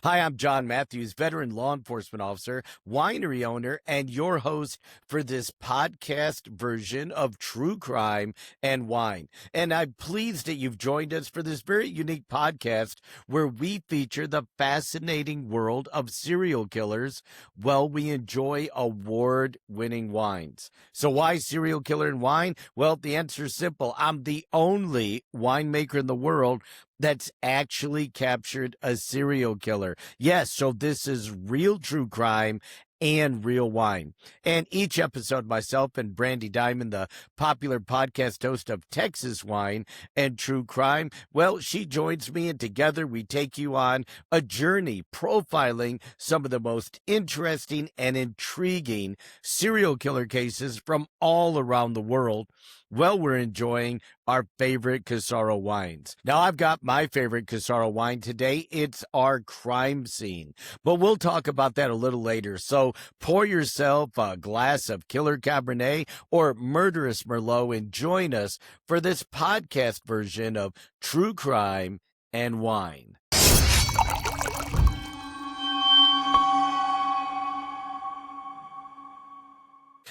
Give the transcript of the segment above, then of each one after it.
Hi, I'm John Matthews, veteran law enforcement officer, winery owner, and your host for this podcast version of True Crime and Wine. And I'm pleased that you've joined us for this very unique podcast where we feature the fascinating world of serial killers while we enjoy award-winning wines. So why serial killer and wine? Well, the answer is simple. I'm the only winemaker in the world that's actually captured a serial killer. Yes, so this is real true crime and real wine. And each episode, myself and Brandy Diamond, the popular podcast host of Texas Wine and True Crime, well, she joins me, and together we take you on a journey profiling some of the most interesting and intriguing serial killer cases from all around the world. Well, we're enjoying our favorite Casaro wines. Now, I've got my favorite Casaro wine today. It's our crime scene, but we'll talk about that a little later. So pour yourself a glass of Killer Cabernet or Murderous Merlot and join us for this podcast version of True Crime and Wine.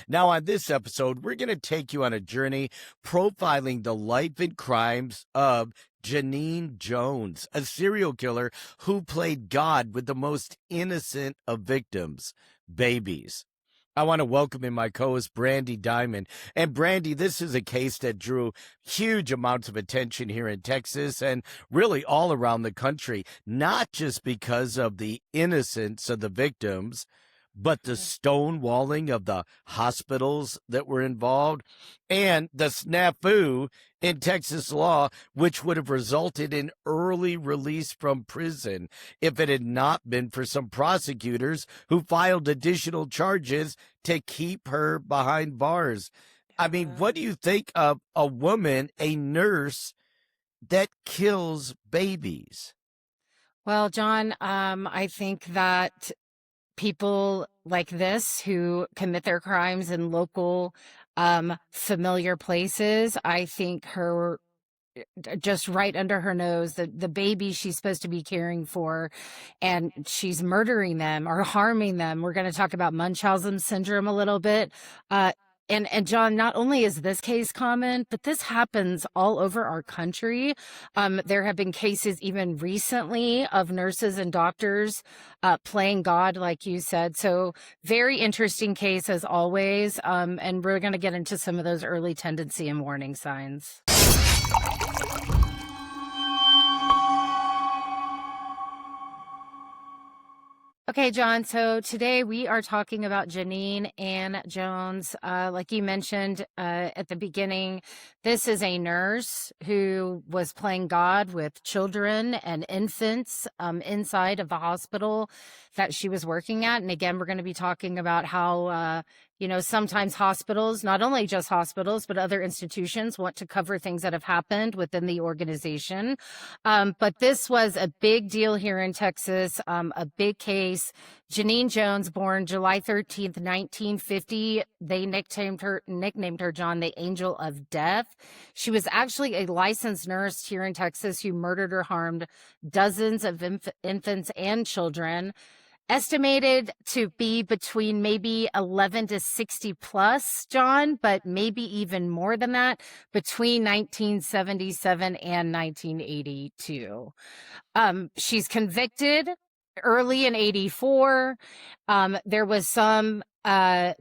Now, on this episode, we're going to take you on a journey profiling the life and crimes of Genene Jones, a serial killer who played God with the most innocent of victims, babies. I want to welcome in my co-host, Brandy Diamond. And Brandy, this is a case that drew huge amounts of attention here in Texas and really all around the country, not just because of the innocence of the victims, but the stonewalling of the hospitals that were involved and the snafu in Texas law, which would have resulted in early release from prison if it had not been for some prosecutors who filed additional charges to keep her behind bars. I mean, what do you think of a woman, a nurse, that kills babies? Well, John, I think that people like this who commit their crimes in local, familiar places, I think her just right under her nose, the baby she's supposed to be caring for, and she's murdering them or harming them. We're going to talk about Munchausen syndrome a little bit. And John, not only is this case common, but this happens all over our country. There have been cases even recently of nurses and doctors playing God, like you said. So very interesting case as always. And we're going to get into some of those early tendency and warning signs. Okay, John. So today we are talking about Genene Ann Jones. Like you mentioned at the beginning, this is a nurse who was playing God with children and infants inside of the hospital that she was working at. And again, we're going to be talking about how sometimes hospitals, not only just hospitals, but other institutions want to cover things that have happened within the organization. But this was a big deal here in Texas, a big case. Genene Jones, born July 13th, 1950. They nicknamed her, John, the Angel of Death. She was actually a licensed nurse here in Texas who murdered or harmed dozens of infants and children. Estimated to be between maybe 11 to 60 plus, John, but maybe even more than that between 1977 and 1982. She's convicted early in 84. There was some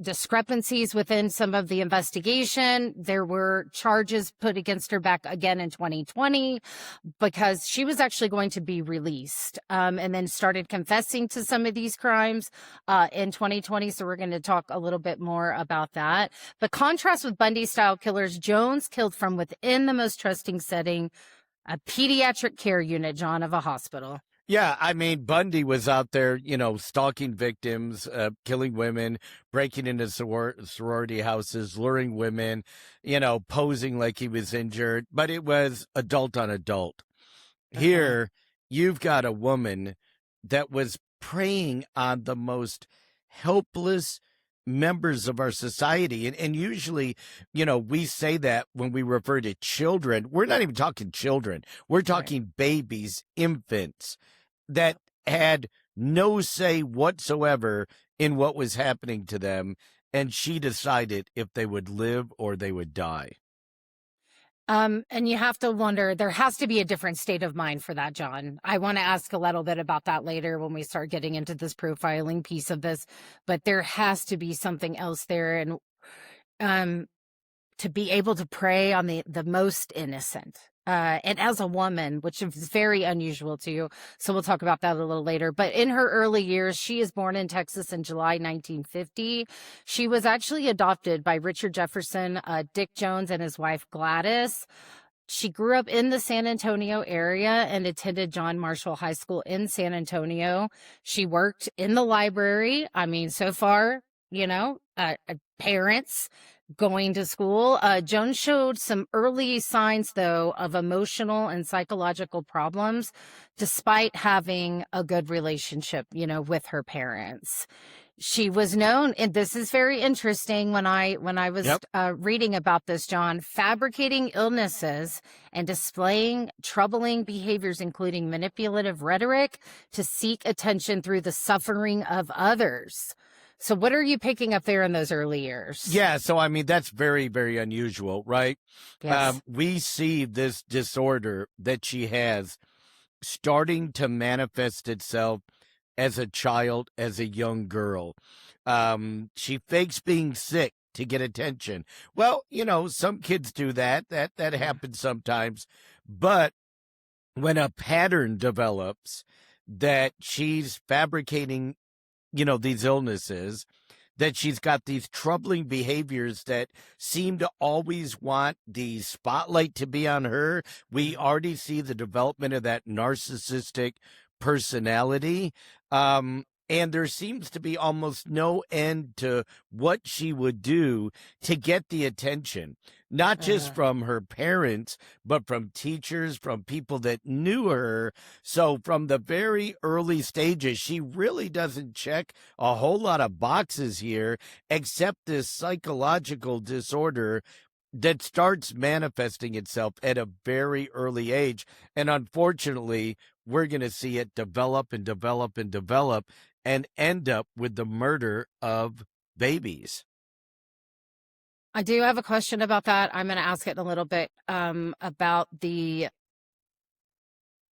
discrepancies within some of the investigation. There were charges put against her back again in 2020 because she was actually going to be released and then started confessing to some of these crimes in 2020. So we're going to talk a little bit more about that. But contrast with Bundy style killers, Jones killed from within the most trusting setting, a pediatric care unit, John, of a hospital. Yeah, I mean, Bundy was out there, stalking victims, killing women, breaking into sorority houses, luring women, posing like he was injured, but it was adult on adult. Here, you've got a woman that was preying on the most helpless members of our society. And usually, we say that when we refer to children. We're not even talking children. We're talking babies, infants that had no say whatsoever in what was happening to them, and she decided if they would live or they would die. And you have to wonder, there has to be a different state of mind for that, John. I want to ask a little bit about that later when we start getting into this profiling piece of this, but there has to be something else there. And to be able to prey on the most innocent. And as a woman, which is very unusual too. So we'll talk about that a little later. But in her early years, she is born in Texas in July 1950. She was actually adopted by Richard Jefferson, Dick Jones, and his wife Gladys. She grew up in the San Antonio area and attended John Marshall High School in San Antonio. She worked in the library. I mean, so far, parents going to school. Jones showed some early signs, though, of emotional and psychological problems, despite having a good relationship, with her parents. She was known, and this is very interesting when I was reading about this, John, fabricating illnesses and displaying troubling behaviors, including manipulative rhetoric to seek attention through the suffering of others. So what are you picking up there in those early years? Yeah, so I mean, that's very, very unusual, right? Yes. We see this disorder that she has starting to manifest itself as a child, as a young girl. She fakes being sick to get attention. Well, some kids do that. That happens sometimes. But when a pattern develops that she's fabricating these illnesses, that she's got these troubling behaviors that seem to always want the spotlight to be on her. We already see the development of that narcissistic personality. And there seems to be almost no end to what she would do to get the attention, not just from her parents, but from teachers, from people that knew her. So from the very early stages, she really doesn't check a whole lot of boxes here, except this psychological disorder that starts manifesting itself at a very early age. And unfortunately, we're going to see it develop and develop and develop and end up with the murder of babies. I do have a question about that. I'm going to ask it in a little bit about the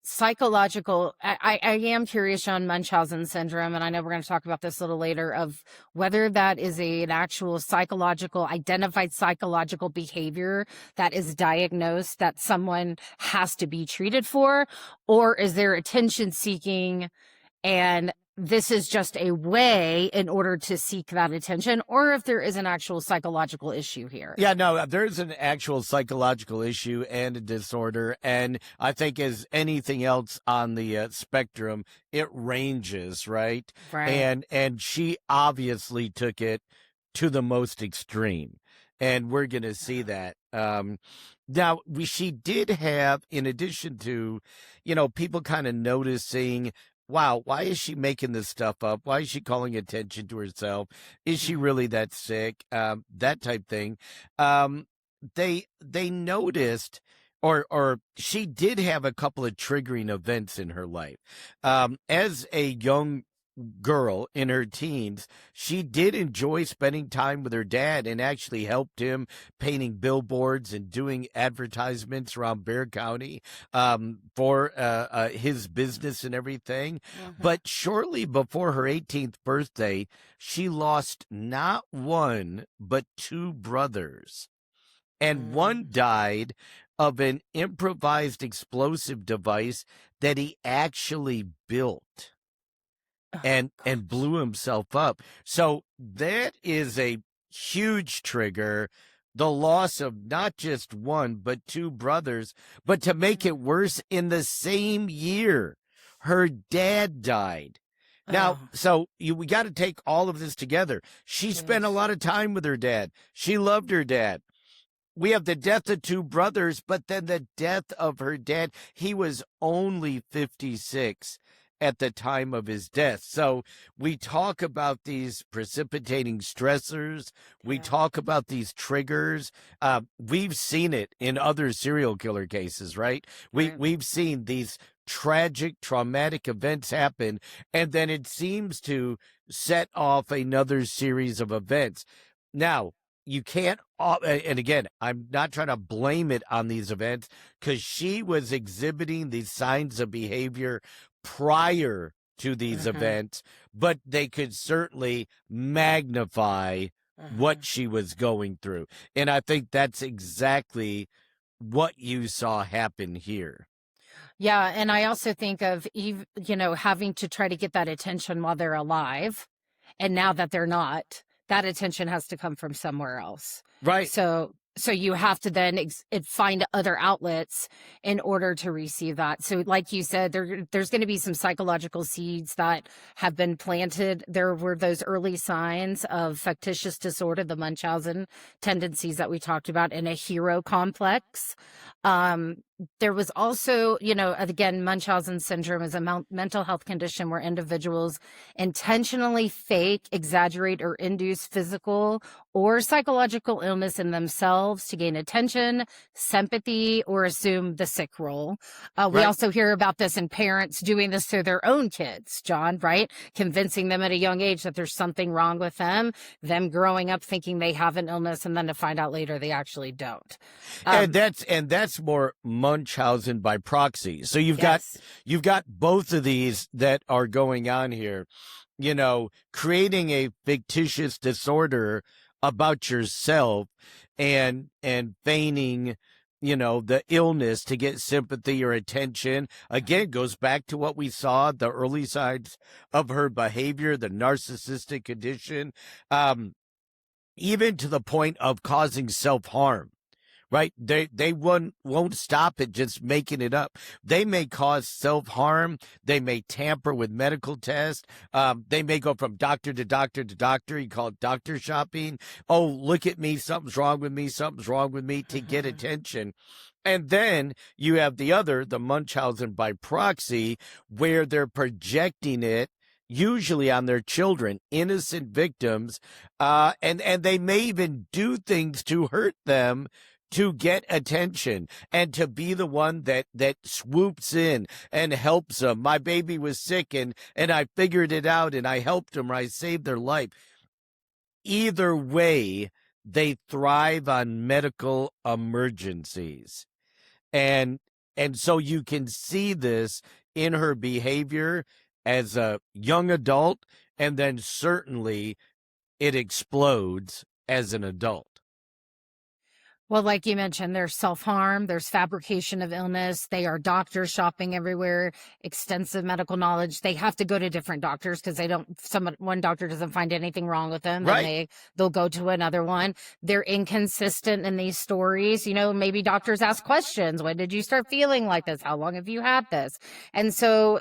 psychological. I am curious on Munchausen syndrome, and I know we're going to talk about this a little later, of whether that is an actual identified psychological behavior that is diagnosed that someone has to be treated for, or is there attention seeking and this is just a way in order to seek that attention, or if there is an actual psychological issue here. Yeah, no, there's an actual psychological issue and a disorder. And I think as anything else on the spectrum, it ranges, right? Right. And she obviously took it to the most extreme. And we're going to see that. Now, she did have, in addition to, people kind of noticing, wow, why is she making this stuff up? Why is she calling attention to herself? Is she really that sick? That type thing. They noticed, or she did have a couple of triggering events in her life. As a young girl in her teens, she did enjoy spending time with her dad and actually helped him painting billboards and doing advertisements around Bexar County for his business and everything. But shortly before her 18th birthday, she lost not one, but two brothers. And one died of an improvised explosive device that he actually built and blew himself up. So that is a huge trigger, the loss of not just one, but two brothers. But to make it worse, in the same year, her dad died. Now, so we got to take all of this together. She spent a lot of time with her dad. She loved her dad. We have the death of two brothers, but then the death of her dad. He was only 56 at the time of his death. So we talk about these precipitating stressors. We talk about these triggers. We've seen it in other serial killer cases, right? We've seen these tragic, traumatic events happen, and then it seems to set off another series of events. Now, you can't, and again, I'm not trying to blame it on these events because she was exhibiting these signs of behavior prior to these Mm-hmm. events, but they could certainly magnify Mm-hmm. what she was going through. And I think that's exactly what you saw happen here. Yeah, and I also think of having to try to get that attention while they're alive, and now that they're not, that attention has to come from somewhere else. Right. So you have to then find other outlets in order to receive that. So like you said, there's going to be some psychological seeds that have been planted. There were those early signs of fictitious disorder, the Munchausen tendencies that we talked about, and a hero complex. There was also, again, Munchausen syndrome is a mental health condition where individuals intentionally fake, exaggerate, or induce physical or psychological illness in themselves to gain attention, sympathy, or assume the sick role. We Right. also hear about this in parents doing this to their own kids, John, right? Convincing them at a young age that there's something wrong with them growing up thinking they have an illness, and then to find out later they actually don't. And that's more Munchausen by proxy. So Yes. you've got both of these that are going on here, creating a fictitious disorder about yourself and feigning, the illness to get sympathy or attention. Again, goes back to what we saw, the early signs of her behavior, the narcissistic condition, even to the point of causing self-harm. Right? They won't stop at just making it up. They may cause self-harm. They may tamper with medical tests. They may go from doctor to doctor to doctor. You call it doctor shopping. Oh, look at me. Something's wrong with me. Something's wrong with me, to get attention. And then you have the Munchausen by proxy, where they're projecting it usually on their children, innocent victims, and they may even do things to hurt them to get attention and to be the one that swoops in and helps them. My baby was sick and I figured it out and I helped them, or I saved their life. Either way, they thrive on medical emergencies. And so you can see this in her behavior as a young adult, and then certainly it explodes as an adult. Well, like you mentioned, there's self-harm, there's fabrication of illness, they are doctors shopping everywhere, extensive medical knowledge. They have to go to different doctors because one doctor doesn't find anything wrong with them, Right. then they'll go to another one. They're inconsistent in these stories. Maybe doctors ask questions. When did you start feeling like this? How long have you had this? And so,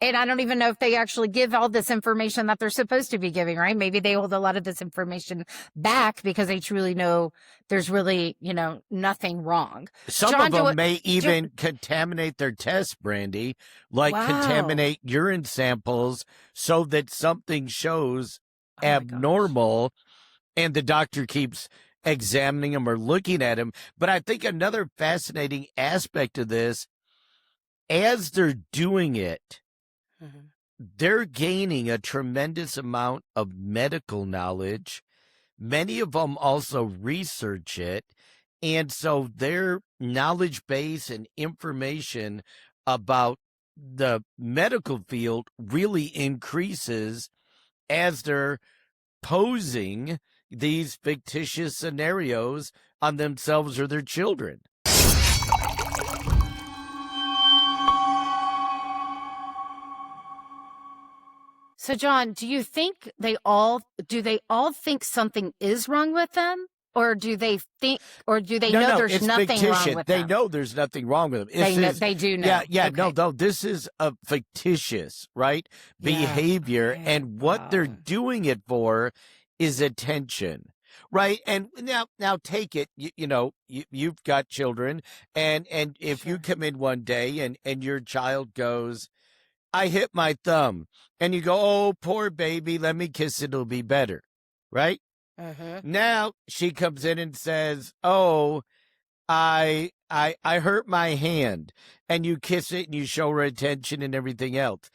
and I don't even know if they actually give all this information that they're supposed to be giving, right? Maybe they hold a lot of this information back because they truly know there's really, nothing wrong. Some John, of them may even contaminate their tests, Brandy, like Wow. contaminate urine samples so that something shows Oh my abnormal, and the doctor keeps examining them or looking at them. But I think another fascinating aspect of this, as they're doing it, Mhm. they're gaining a tremendous amount of medical knowledge. Many of them also research it. And so their knowledge base and information about the medical field really increases as they're posing these fictitious scenarios on themselves or their children. So, John, do you think they all think something is wrong with them? Or do they know there's it's nothing fictitious. wrong with They them? know there's nothing wrong with them. They do know. Yeah, Okay. no, this is a fictitious, right? Behavior, Yeah. and what they're Wow. doing it for is attention, right? And now take it. You've got children, and if you Sure. come in one day and your child goes, "I hit my thumb," and you go, "Oh, poor baby, let me kiss it, it'll be better," right? Mm-hmm. Now she comes in and says, "Oh, I I hurt my hand, and you kiss it and you show her attention and everything else.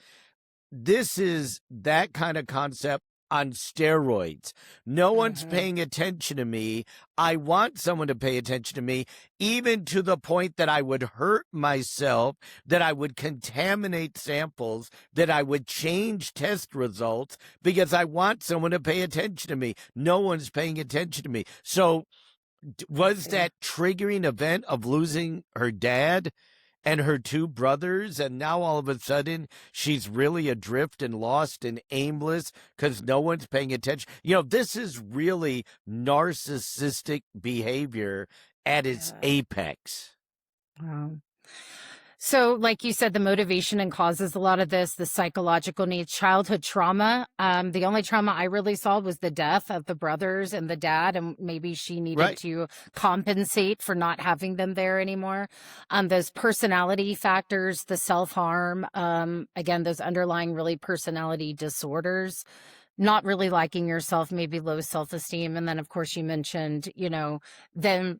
This is that kind of concept on steroids. No one's Mm-hmm. paying attention to me. I want someone to pay attention to me, even to the point that I would hurt myself, that I would contaminate samples, that I would change test results because I want someone to pay attention to me. No one's paying attention to me. So, was that triggering event of losing her dad and her two brothers, and now all of a sudden she's really adrift and lost and aimless because no one's paying attention? This is really narcissistic behavior at its Yeah. apex. Wow. So, like you said, the motivation and causes a lot of this, the psychological needs, childhood trauma. The only trauma I really saw was the death of the brothers and the dad, and maybe she needed Right. to compensate for not having them there anymore. Those personality factors, the self-harm, again, those underlying really personality disorders, not really liking yourself, maybe low self-esteem. And then, of course, you mentioned, them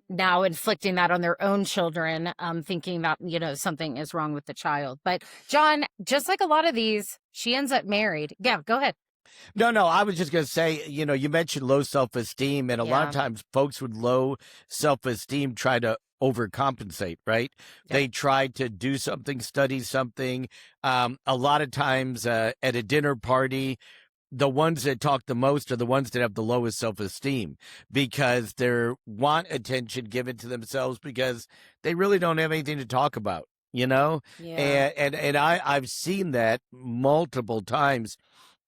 now inflicting that on their own children, thinking that, something is wrong with the child. But John, just like a lot of these, she ends up married. Yeah, go ahead. No, I was just going to say, you mentioned low self-esteem, and a lot of Yeah. times folks with low self-esteem try to overcompensate, right? Yep. They try to do something, study something. A lot of times at a dinner party, the ones that talk the most are the ones that have the lowest self-esteem because they want attention given to themselves because they really don't have anything to talk about, Yeah. and I've seen that multiple times.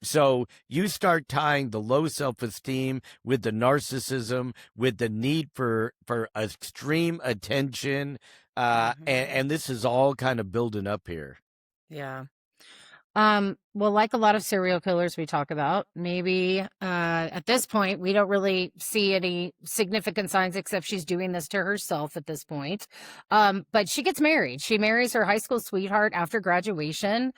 So you start tying the low self-esteem with the narcissism, with the need for extreme attention, and this is all kind of building up here. Yeah. Well, like a lot of serial killers we talk about, maybe at this point, we don't really see any significant signs except she's doing this to herself at this point. But she gets married. She marries her high school sweetheart after graduation.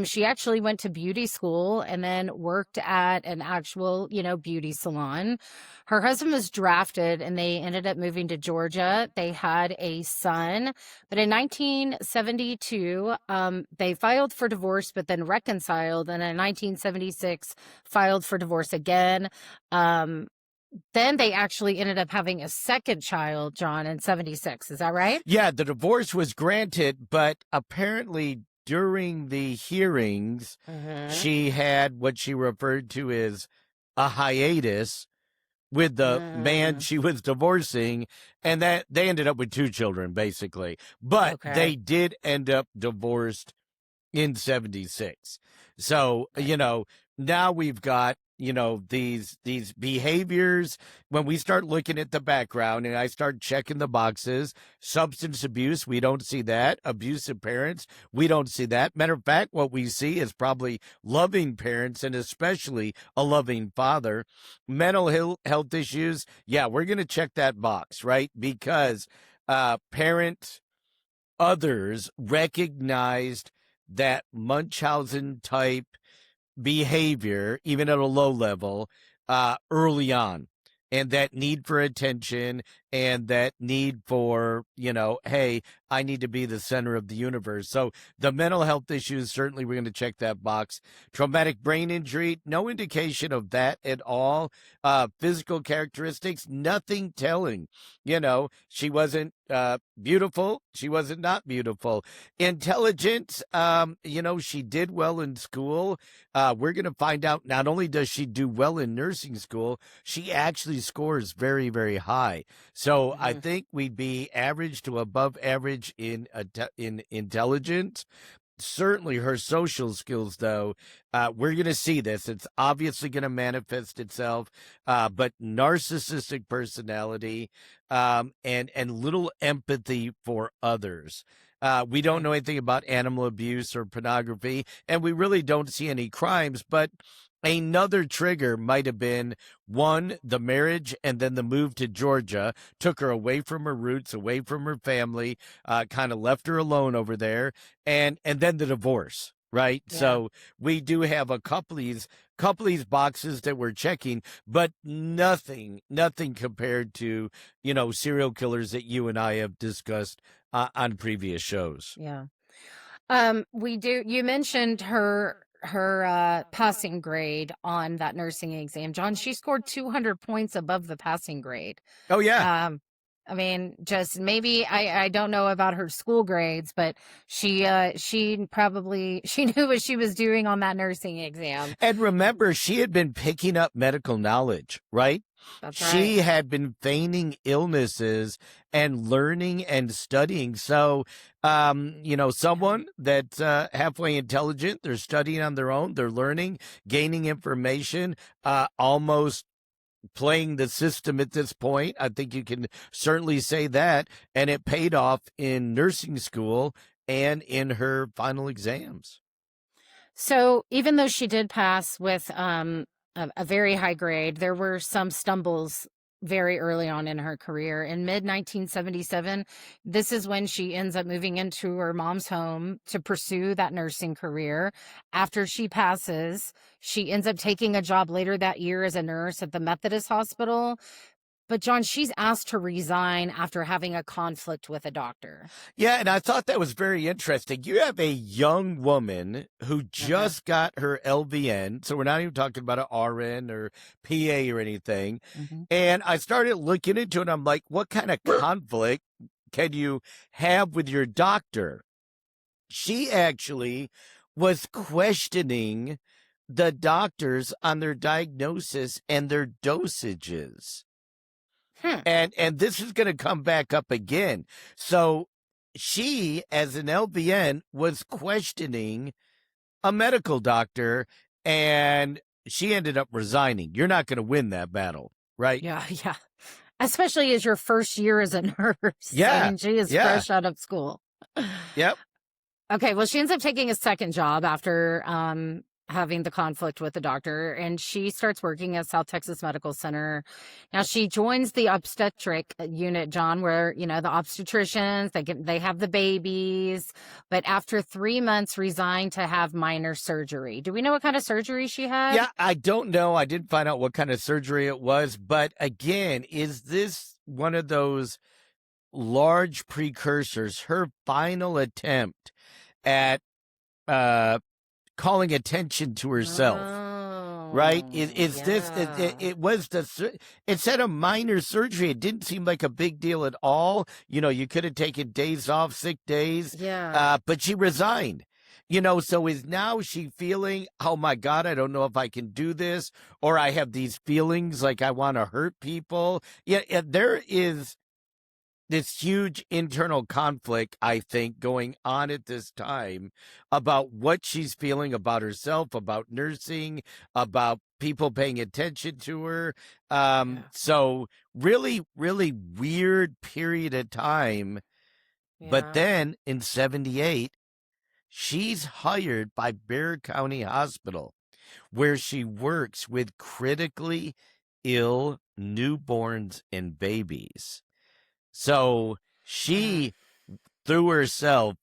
She actually went to beauty school and then worked at an actual, beauty salon. Her husband was drafted and they ended up moving to Georgia. They had a son, but in 1972, they filed for divorce, but then reconciled. And in 1976, filed for divorce again. Then they actually ended up having a second child, John, in 76. Is that right? Yeah, the divorce was granted, but apparently during the hearings, she had what she referred to as a hiatus with the man she was divorcing, and that they ended up with two children, basically. But Okay. they did end up divorced in 76. So, now we've got, these behaviors. When we start looking at the background and I start checking the boxes, substance abuse, we don't see that. Abusive parents, we don't see that. Matter of fact, what we see is probably loving parents and especially a loving father. Mental health issues, yeah, we're going to check that box, right? Because parents, others recognized that Munchausen type behavior, even at a low level, early on. And that need for attention and that need for, hey, I need to be the center of the universe. So the mental health issues, certainly we're going to check that box. Traumatic brain injury, no indication of that at all. Physical characteristics, nothing telling. She wasn't beautiful. She wasn't not beautiful. Intelligence, she did well in school. We're going to find out not only does she do well in nursing school, she actually scores very, very high. So I think we'd be average to above average in intelligence. Certainly her social skills, though, we're going to see this. It's obviously going to manifest itself, but narcissistic personality and little empathy for others. We don't know anything about animal abuse or pornography, and we really don't see any crimes, but another trigger might have been, one, the marriage and then the move to Georgia took her away from her roots, away from her family, kind of left her alone over there, and then the divorce. right? Yeah. So we do have a couple of these boxes that we're checking, but nothing compared to, serial killers that you and I have discussed on previous shows. Yeah. You mentioned her passing grade on that nursing exam. John, she scored 200 points above the passing grade. Oh yeah. Um, I mean, just maybe I don't know about her school grades, but she probably she knew what she was doing on that nursing exam. And remember, she had been picking up medical knowledge, right? That's right. She had been feigning illnesses and learning and studying. So, someone that's halfway intelligent, they're studying on their own, they're learning, gaining information, almost playing the system at this point. I think you can certainly say that. And it paid off in nursing school and in her final exams. So even though she did pass with a very high grade, there were some stumbles very early on in her career. In mid 1977, this is when she ends up moving into her mom's home to pursue that nursing career. After she passes, she ends up taking a job later that year as a nurse at the Methodist Hospital. But John, she's asked to resign after having a conflict with a doctor. Yeah, and I thought that was very interesting. You have a young woman who just got her LVN, so we're not even talking about an RN or PA or anything. And I started looking into it. I'm like, what kind of conflict can you have with your doctor? She actually was questioning the doctors on their diagnosis and their dosages. And this is going to come back up again. So she, as an LVN, was questioning a medical doctor, and she ended up resigning. You're not going to win that battle, right? Yeah, yeah. Especially as your first year as a nurse. Yeah. I mean, she is fresh out of school. Yep. Okay, well, she ends up taking a second job after having the conflict with the doctor, and she starts working at South Texas Medical Center. Now she joins the obstetric unit, John, where the obstetricians they have the babies, but after 3 months resigned to have minor surgery. Do we know what kind of surgery she had? Yeah, I don't know. I didn't find out what kind of surgery it was, but again, is this one of those large precursors, her final attempt at calling attention to herself, right? Is this, it said a minor surgery. It didn't seem like a big deal at all. You could have taken days off, sick days. Yeah. But she resigned. So is now she feeling, oh my God, I don't know if I can do this, or I have these feelings like I want to hurt people. Yeah, there is this huge internal conflict, I think, going on at this time about what she's feeling about herself, about nursing, about people paying attention to her. So really, really weird period of time. Yeah. But then in 78, she's hired by Bexar County Hospital, where she works with critically ill newborns and babies. So she threw herself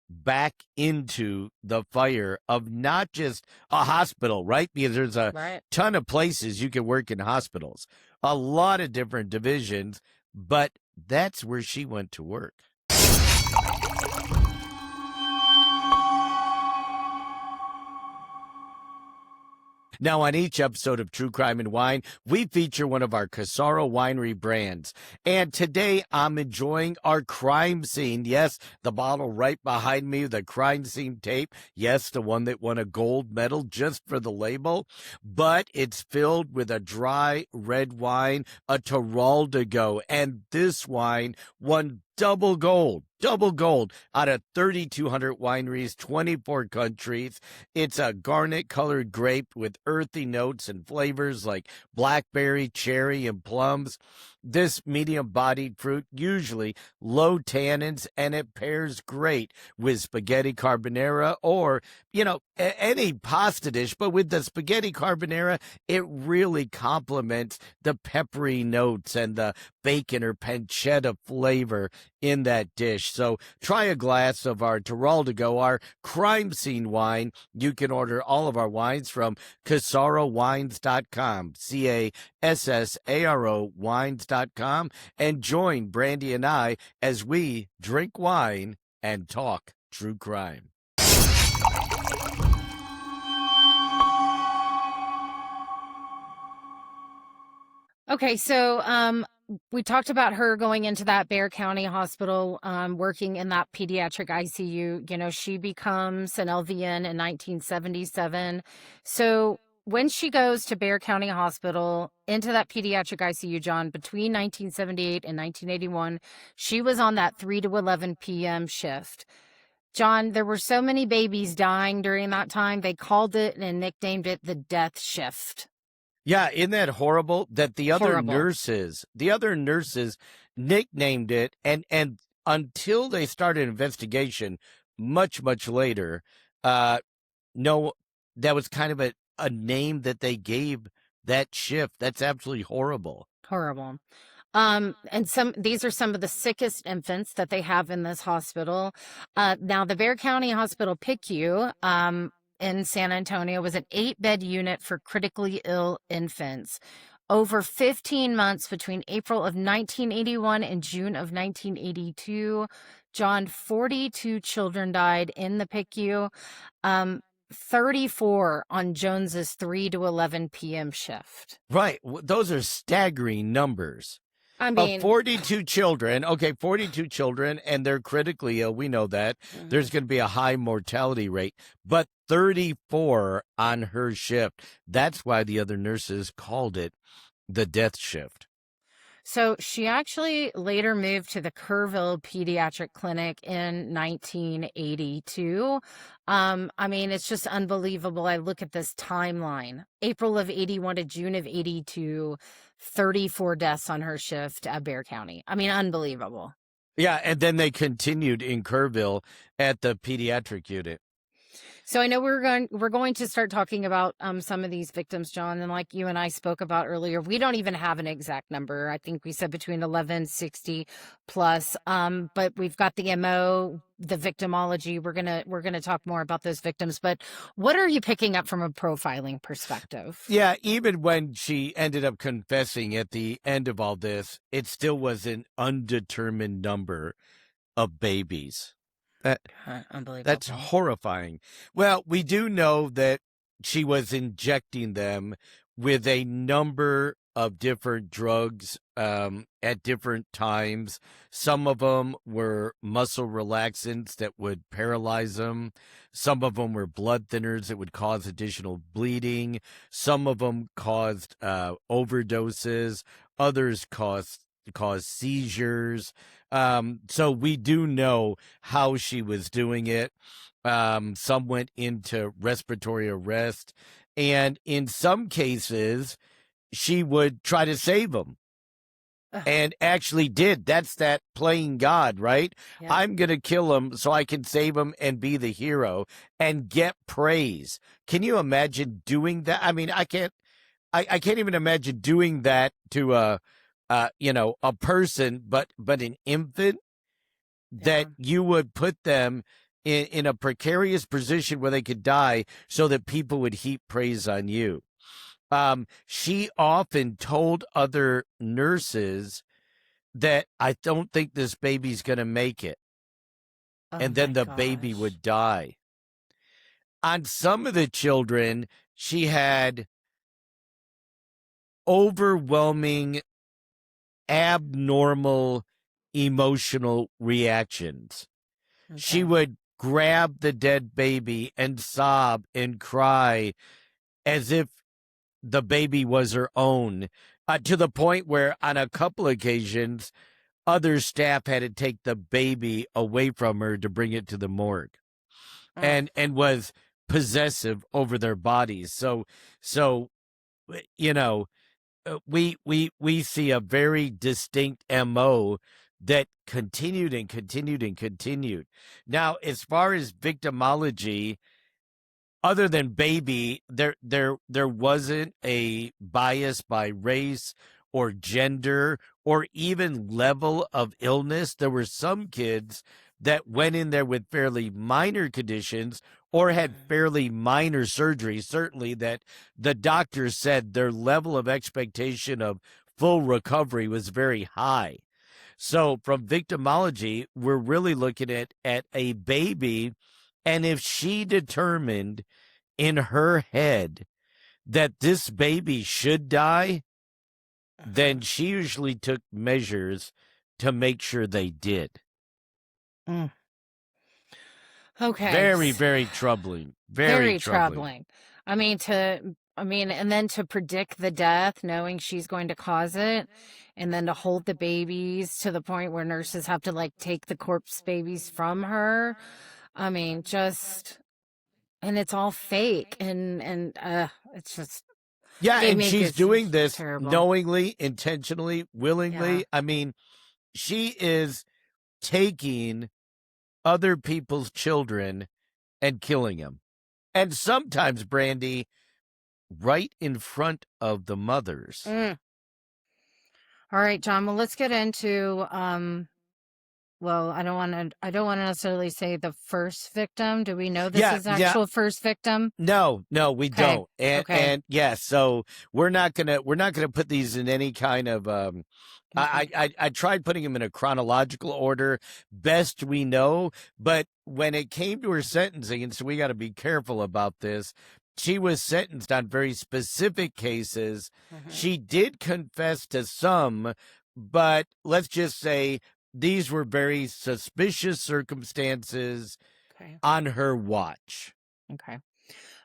back into the fire of not just a hospital, right? Because there's a ton of places you can work in hospitals, a lot of different divisions, but that's where she went to work. Now, on each episode of True Crime and Wine, we feature one of our Casaro Winery brands. And today I'm enjoying our crime scene. Yes, the bottle right behind me, the crime scene tape. Yes, the one that won a gold medal just for the label. But it's filled with a dry red wine, a Teraldigo. And this wine won double gold out of 3,200 wineries, 24 countries. It's a garnet colored grape with earthy notes and flavors like blackberry, cherry, and plums. This medium-bodied fruit, usually low tannins, and it pairs great with spaghetti carbonara or, any pasta dish. But with the spaghetti carbonara, it really complements the peppery notes and the bacon or pancetta flavor in that dish. So try a glass of our Giraldago, our crime scene wine. You can order all of our wines from CasaroWines.com, CASSARO wines.com, and join Brandy and I as we drink wine and talk true crime. Okay, so we talked about her going into that Bexar County Hospital, working in that pediatric ICU. You know, she becomes an LVN in 1977. So when she goes to Bexar County Hospital into that pediatric ICU, John, between 1978 and 1981, she was on that 3 to 11 p.m. shift. John, there were so many babies dying during that time, they called it and nicknamed it the death shift. Yeah, isn't that horrible that the other Horrible. nurses nicknamed it, and until they started an investigation much later, no, that was kind of a name that they gave that shift. That's absolutely horrible. Horrible. And these are some of the sickest infants that they have in this hospital. Now the Bexar County Hospital PICU, in San Antonio was an 8-bed unit for critically ill infants. Over 15 months between April of 1981 and June of 1982, John, 42 children died in the PICU, 34 on Jones's 3 to 11 p.m. shift. Right. Those are staggering numbers. I mean, 42 children. Okay, 42 children, and they're critically ill. We know that. Mhm. There's going to be a high mortality rate, but 34 on her shift. That's why the other nurses called it the death shift. So she actually later moved to the Kerrville Pediatric Clinic in 1982. I mean, it's just unbelievable. I look at this timeline. April of 81 to June of 82, 34 deaths on her shift at Bexar County. I mean, unbelievable. Yeah, and then they continued in Kerrville at the pediatric unit. So I know we're going to start talking about some of these victims, John, and like you and I spoke about earlier, we don't even have an exact number. I think we said between 1160 plus. But we've got the MO, the victimology. We're gonna talk more about those victims. But what are you picking up from a profiling perspective? Yeah, even when she ended up confessing at the end of all this, it still was an undetermined number of babies. Unbelievable. That's horrifying. Well, we do know that she was injecting them with a number of different drugs at different times. Some of them were muscle relaxants that would paralyze them. Some of them were blood thinners that would cause additional bleeding. Some of them caused overdoses. Others caused seizures. So we do know how she was doing it. Some went into respiratory arrest, and in some cases, she would try to save them. And actually did. That's that playing God, right? Yeah. I'm going to kill him so I can save him and be the hero and get praise. Can you imagine doing that? I mean, I can't even imagine doing that to a person, but an infant, that you would put them in a precarious position where they could die so that people would heap praise on you. She often told other nurses that I don't think this baby's going to make it. And then the baby would die. On some of the children, she had overwhelming, abnormal emotional reactions. Okay. She would grab the dead baby and sob and cry as if the baby was her own, to the point where on a couple occasions, other staff had to take the baby away from her to bring it to the morgue, and was possessive over their bodies. So, we see a very distinct MO that continued and continued and continued. Now, as far as victimology, other than baby, there wasn't a bias by race or gender or even level of illness. There were some kids that went in there with fairly minor conditions or had fairly minor surgery, certainly that the doctors said their level of expectation of full recovery was very high. So from victimology, we're really looking at a baby, and if she determined in her head that this baby should die, then she usually took measures to make sure they did. Mm. Okay. Very, very troubling. Very troubling. I mean, and then to predict the death, knowing she's going to cause it, and then to hold the babies to the point where nurses have to like take the corpse babies from her. I mean, and it's all fake, and it's just Yeah, gave and me she's goosebumps. doing this Terrible. knowingly, intentionally, willingly. Yeah. I mean, she is taking other people's children and killing them. And sometimes, Brandy, right in front of the mothers. All right, John. Well, let's get into well, I don't want to necessarily say the first victim. Do we know this is actual first victim? No, we Okay. don't. And yeah, so we're not gonna put these in any kind of I tried putting them in a chronological order, best we know, but when it came to her sentencing, and so we got to be careful about this, she was sentenced on very specific cases. She did confess to some, but let's just say these were very suspicious circumstances on her watch. Okay.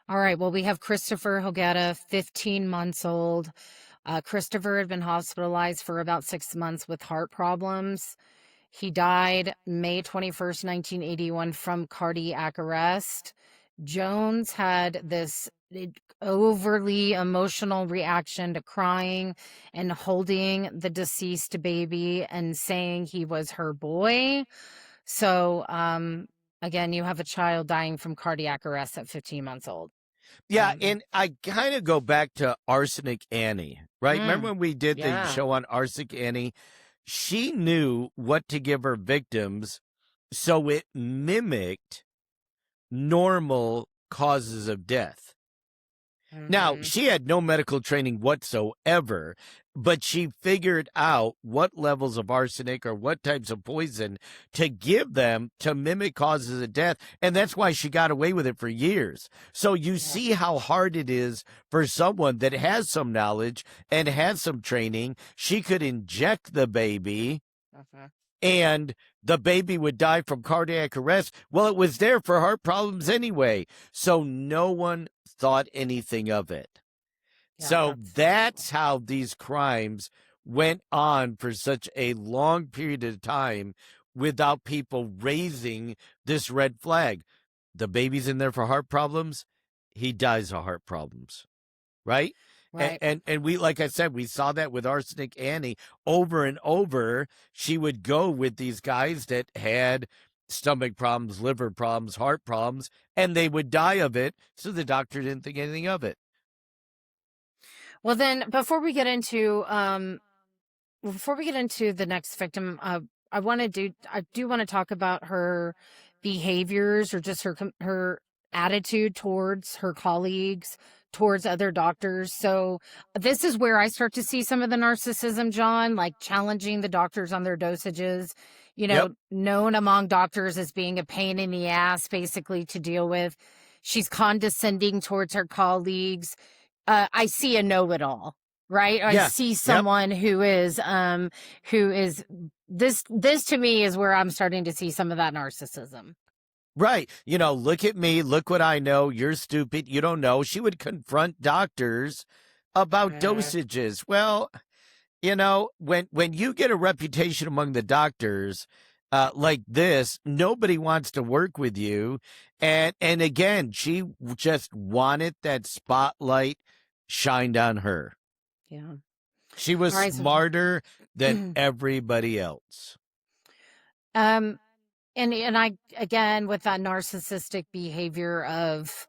All right. Well, we have Christopher Hogetta, 15 months old. Christopher had been hospitalized for about 6 months with heart problems. He died May 21st, 1981 from cardiac arrest. Jones had this overly emotional reaction to crying and holding the deceased baby and saying he was her boy. So, again, you have a child dying from cardiac arrest at 15 months old. Yeah, and I kind of go back to Arsenic Annie, right? Remember when we did the show on Arsenic Annie? She knew what to give her victims, so it mimicked normal causes of death. Now, she had no medical training whatsoever, but she figured out what levels of arsenic or what types of poison to give them to mimic causes of death. And that's why she got away with it for years. So you see how hard it is for someone that has some knowledge and has some training. She could inject the baby and the baby would die from cardiac arrest. Well, it was there for heart problems anyway. So no one thought anything of it. So that's how these crimes went on for such a long period of time without people raising this red flag. The baby's in there for heart problems. He dies of heart problems, right? Right. And we, like I said, we saw that with Arsenic Annie over and over. She would go with these guys that had stomach problems, liver problems, heart problems, and they would die of it. So the doctor didn't think anything of it. Well, then before we get into the next victim, I do want to talk about her behaviors, or just her attitude towards her colleagues, towards other doctors. So this is where I start to see some of the narcissism, John, like challenging the doctors on their dosages, known among doctors as being a pain in the ass, basically, to deal with. She's condescending towards her colleagues. I see a know-it-all, right? I see someone who is this to me is where I'm starting to see some of that narcissism. Right. Look at me. Look what I know. You're stupid. You don't know. She would confront doctors about dosages. Well, when you get a reputation among the doctors like this, nobody wants to work with you. And again, she just wanted that spotlight shined on her. Yeah. She was All right. smarter than everybody else. Um, and I, again, with that narcissistic behavior of,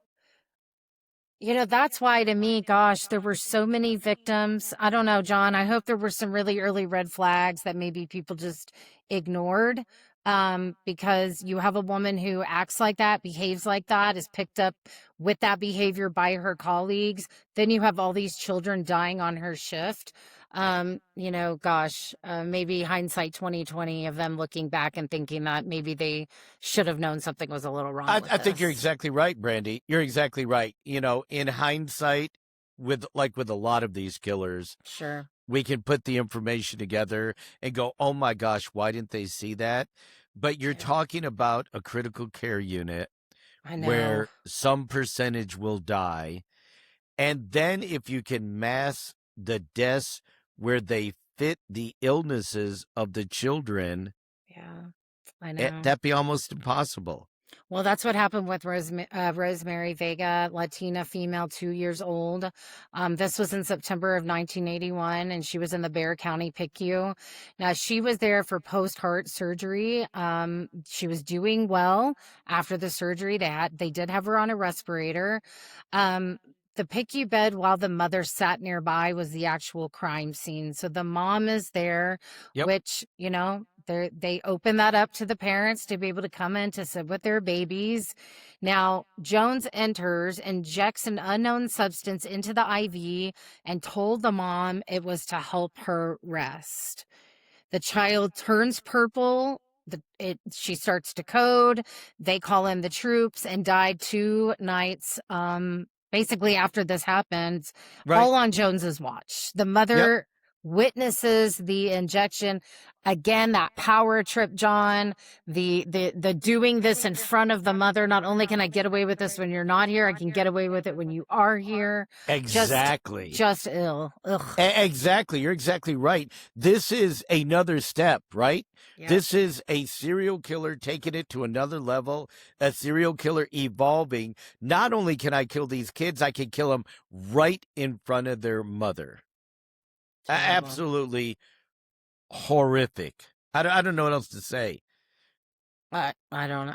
that's why to me, gosh, there were so many victims. I don't know, John. I hope there were some really early red flags that maybe people just ignored. Because you have a woman who acts like that, behaves like that, is picked up with that behavior by her colleagues. Then you have all these children dying on her shift. Gosh, maybe hindsight 2020 of them looking back and thinking that maybe they should have known something was a little wrong with I think you're this. exactly right, Brandy. You're exactly right. In hindsight, with a lot of these killers, Sure. we can put the information together and go, oh my gosh, why didn't they see that? But you're Yeah. talking about a critical care unit I know. where some percentage will die. And then if you can mass the deaths where they fit the illnesses of the children, Yeah, I know. that'd be almost impossible. Well, that's what happened with Rosemary Vega, Latina female, 2 years old. This was in September of 1981, and she was in the Bexar County PICU. Now, she was there for post-heart surgery. She was doing well after the surgery. They did have her on a respirator. The PICU bed while the mother sat nearby was the actual crime scene. So the mom is there, Yep. which, they open that up to the parents to be able to come in to sit with their babies. Now, Jones enters, injects an unknown substance into the IV, and told the mom it was to help her rest. The child turns purple. She starts to code. They call in the troops and died 2 nights. Basically, after this happens, Right. all on Jones's watch. The mother witnesses the injection. Again, that power trip, John, the doing this in front of the mother. Not only can I get away with this when you're not here, I can get away with it when you are here. Exactly. Just ill. Ugh. Exactly. You're exactly right. This is another step, right? Yep. This is a serial killer taking it to another level, a serial killer evolving. Not only can I kill these kids, I can kill them right in front of their mother. Terrible. Absolutely horrific. I don't know what else to say. I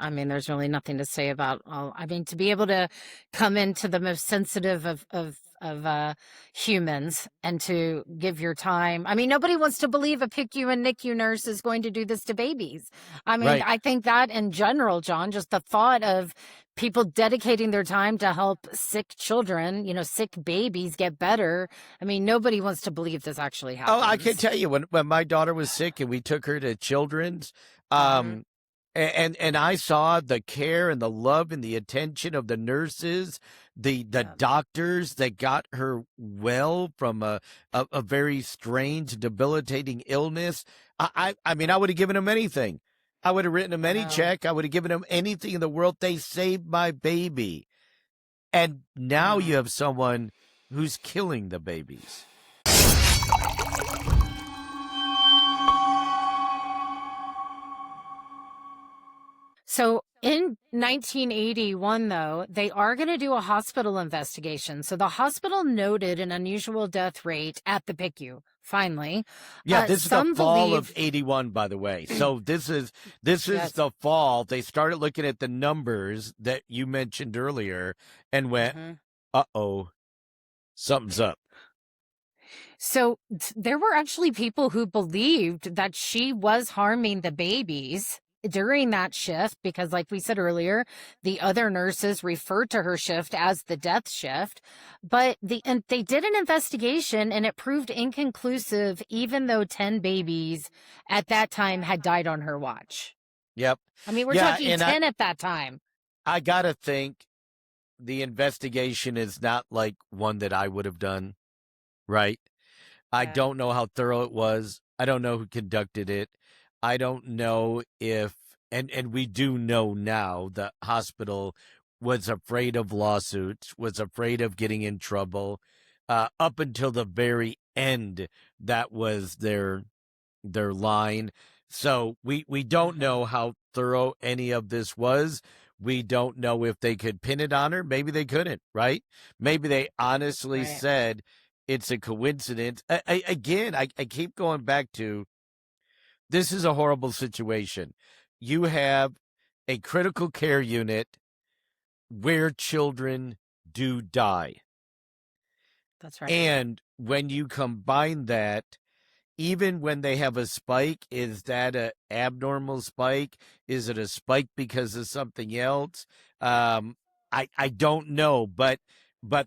mean, there's really nothing to say about to be able to come into the most sensitive of humans and to give your time. I mean, nobody wants to believe a PICU and NICU nurse is going to do this to babies. I mean, Right. I think that in general, John, just the thought of people dedicating their time to help sick children, sick babies get better. I mean, nobody wants to believe this actually happens. Oh, I can tell you when my daughter was sick and we took her to Children's, and I saw the care and the love and the attention of the nurses, the doctors that got her well from a very strange, debilitating illness. I mean, I would have given them anything. I would have written them any check. I would have given them anything in the world. They saved my baby. And now you have someone who's killing the babies. So in 1981, though, they are going to do a hospital investigation. So the hospital noted an unusual death rate at the PICU. Finally, yeah, this is the fall of 81, by the way. So this is the fall. They started looking at the numbers that you mentioned earlier and went, uh-oh, something's up. So there were actually people who believed that she was harming the babies during that shift because, like we said earlier, the other nurses referred to her shift as the death shift. But they did an investigation and it proved inconclusive, even though 10 babies at that time had died on her watch. Yep. I mean, we're talking 10 at that time. I gotta think the investigation is not like one that I would have done, right? I don't know how thorough it was. I don't know who conducted it. I don't know if, and we do know now, the hospital was afraid of lawsuits, was afraid of getting in trouble. Up until the very end, that was their line. So we don't know how thorough any of this was. We don't know if they could pin it on her. Maybe they couldn't, right? Maybe they honestly said, it's a coincidence. Again, I keep going back to, this is a horrible situation. You have a critical care unit where children do die. That's right. And when you combine that, even when they have a spike, is that an abnormal spike? Is it a spike because of something else? I don't know, but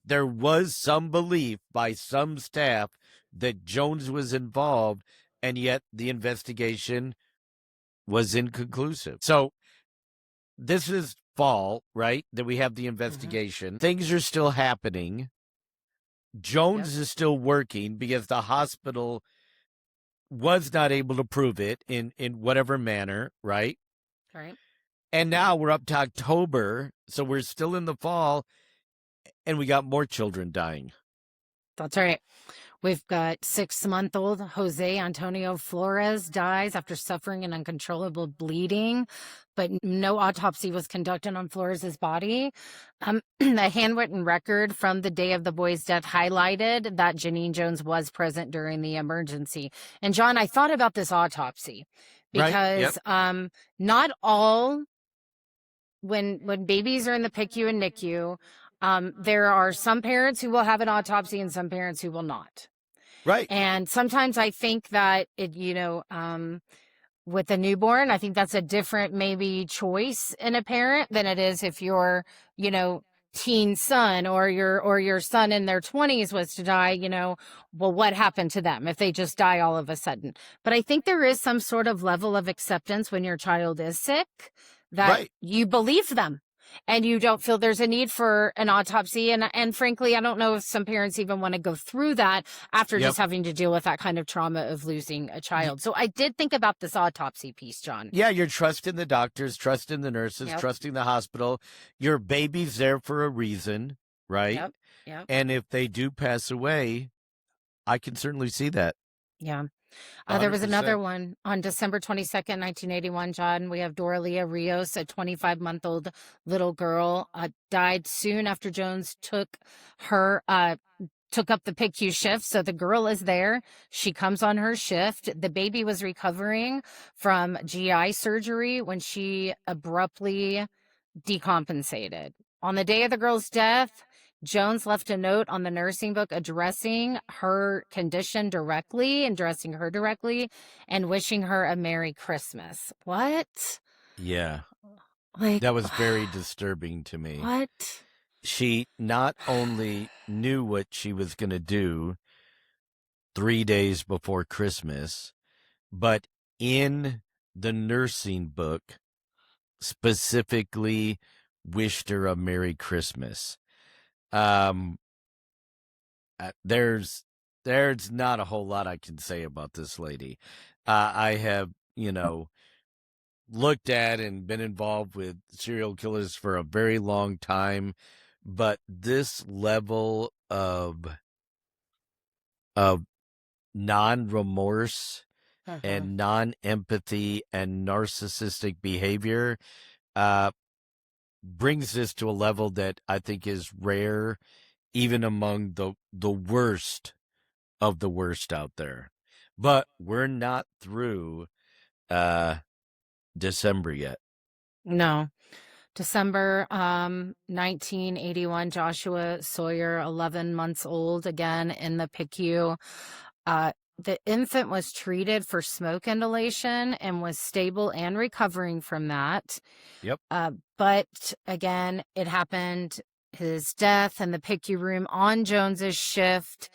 there was some belief by some staff that Jones was involved, and yet the investigation was inconclusive. So this is fall, right? That we have the investigation. Things are still happening. Jones is still working because the hospital was not able to prove it in whatever manner, right? Right. And now we're up to October, so we're still in the fall, and we got more children dying. That's right. We've got 6-month-old Jose Antonio Flores dies after suffering an uncontrollable bleeding, but no autopsy was conducted on Flores's body. A handwritten record from the day of the boy's death highlighted that Genene Jones was present during the emergency. And John, I thought about this autopsy because not all, when babies are in the PICU and NICU, there are some parents who will have an autopsy and some parents who will not. Right. And sometimes I think that it, with a newborn, I think that's a different maybe choice in a parent than it is if your, teen son or your son in their 20s was to die, well, what happened to them if they just die all of a sudden? But I think there is some sort of level of acceptance when your child is sick that you believe them. And you don't feel there's a need for an autopsy. And frankly, I don't know if some parents even want to go through that after just having to deal with that kind of trauma of losing a child. So I did think about this autopsy piece, John. Yeah, you're trusting the doctors, trusting the nurses, trusting the hospital. Your baby's there for a reason, right? Yep. And if they do pass away, I can certainly see that. Yeah. There was another one on December 22nd, 1981, John. We have Doralia Rios, a 25-month-old little girl, died soon after Jones took up the PICU shift. So the girl is there. She comes on her shift. The baby was recovering from GI surgery when she abruptly decompensated. On the day of the girl's death, Jones left a note on the nursing book addressing her condition directly, addressing her directly, and wishing her a Merry Christmas. What? Yeah. Like, that was very disturbing to me. What? She not only knew what she was going to do 3 days before Christmas, but in the nursing book specifically wished her a Merry Christmas. There's not a whole lot I can say about this lady. I have, looked at and been involved with serial killers for a very long time, but this level of non-remorse and non-empathy and narcissistic behavior brings this to a level that I think is rare, even among the worst of the worst out there. But we're not through December yet. No. December 1981, Joshua Sawyer, 11 months old, again in the PICU. The infant was treated for smoke inhalation and was stable and recovering from that. Yep. But again, it happened, his death in the PICU room on Jones's shift.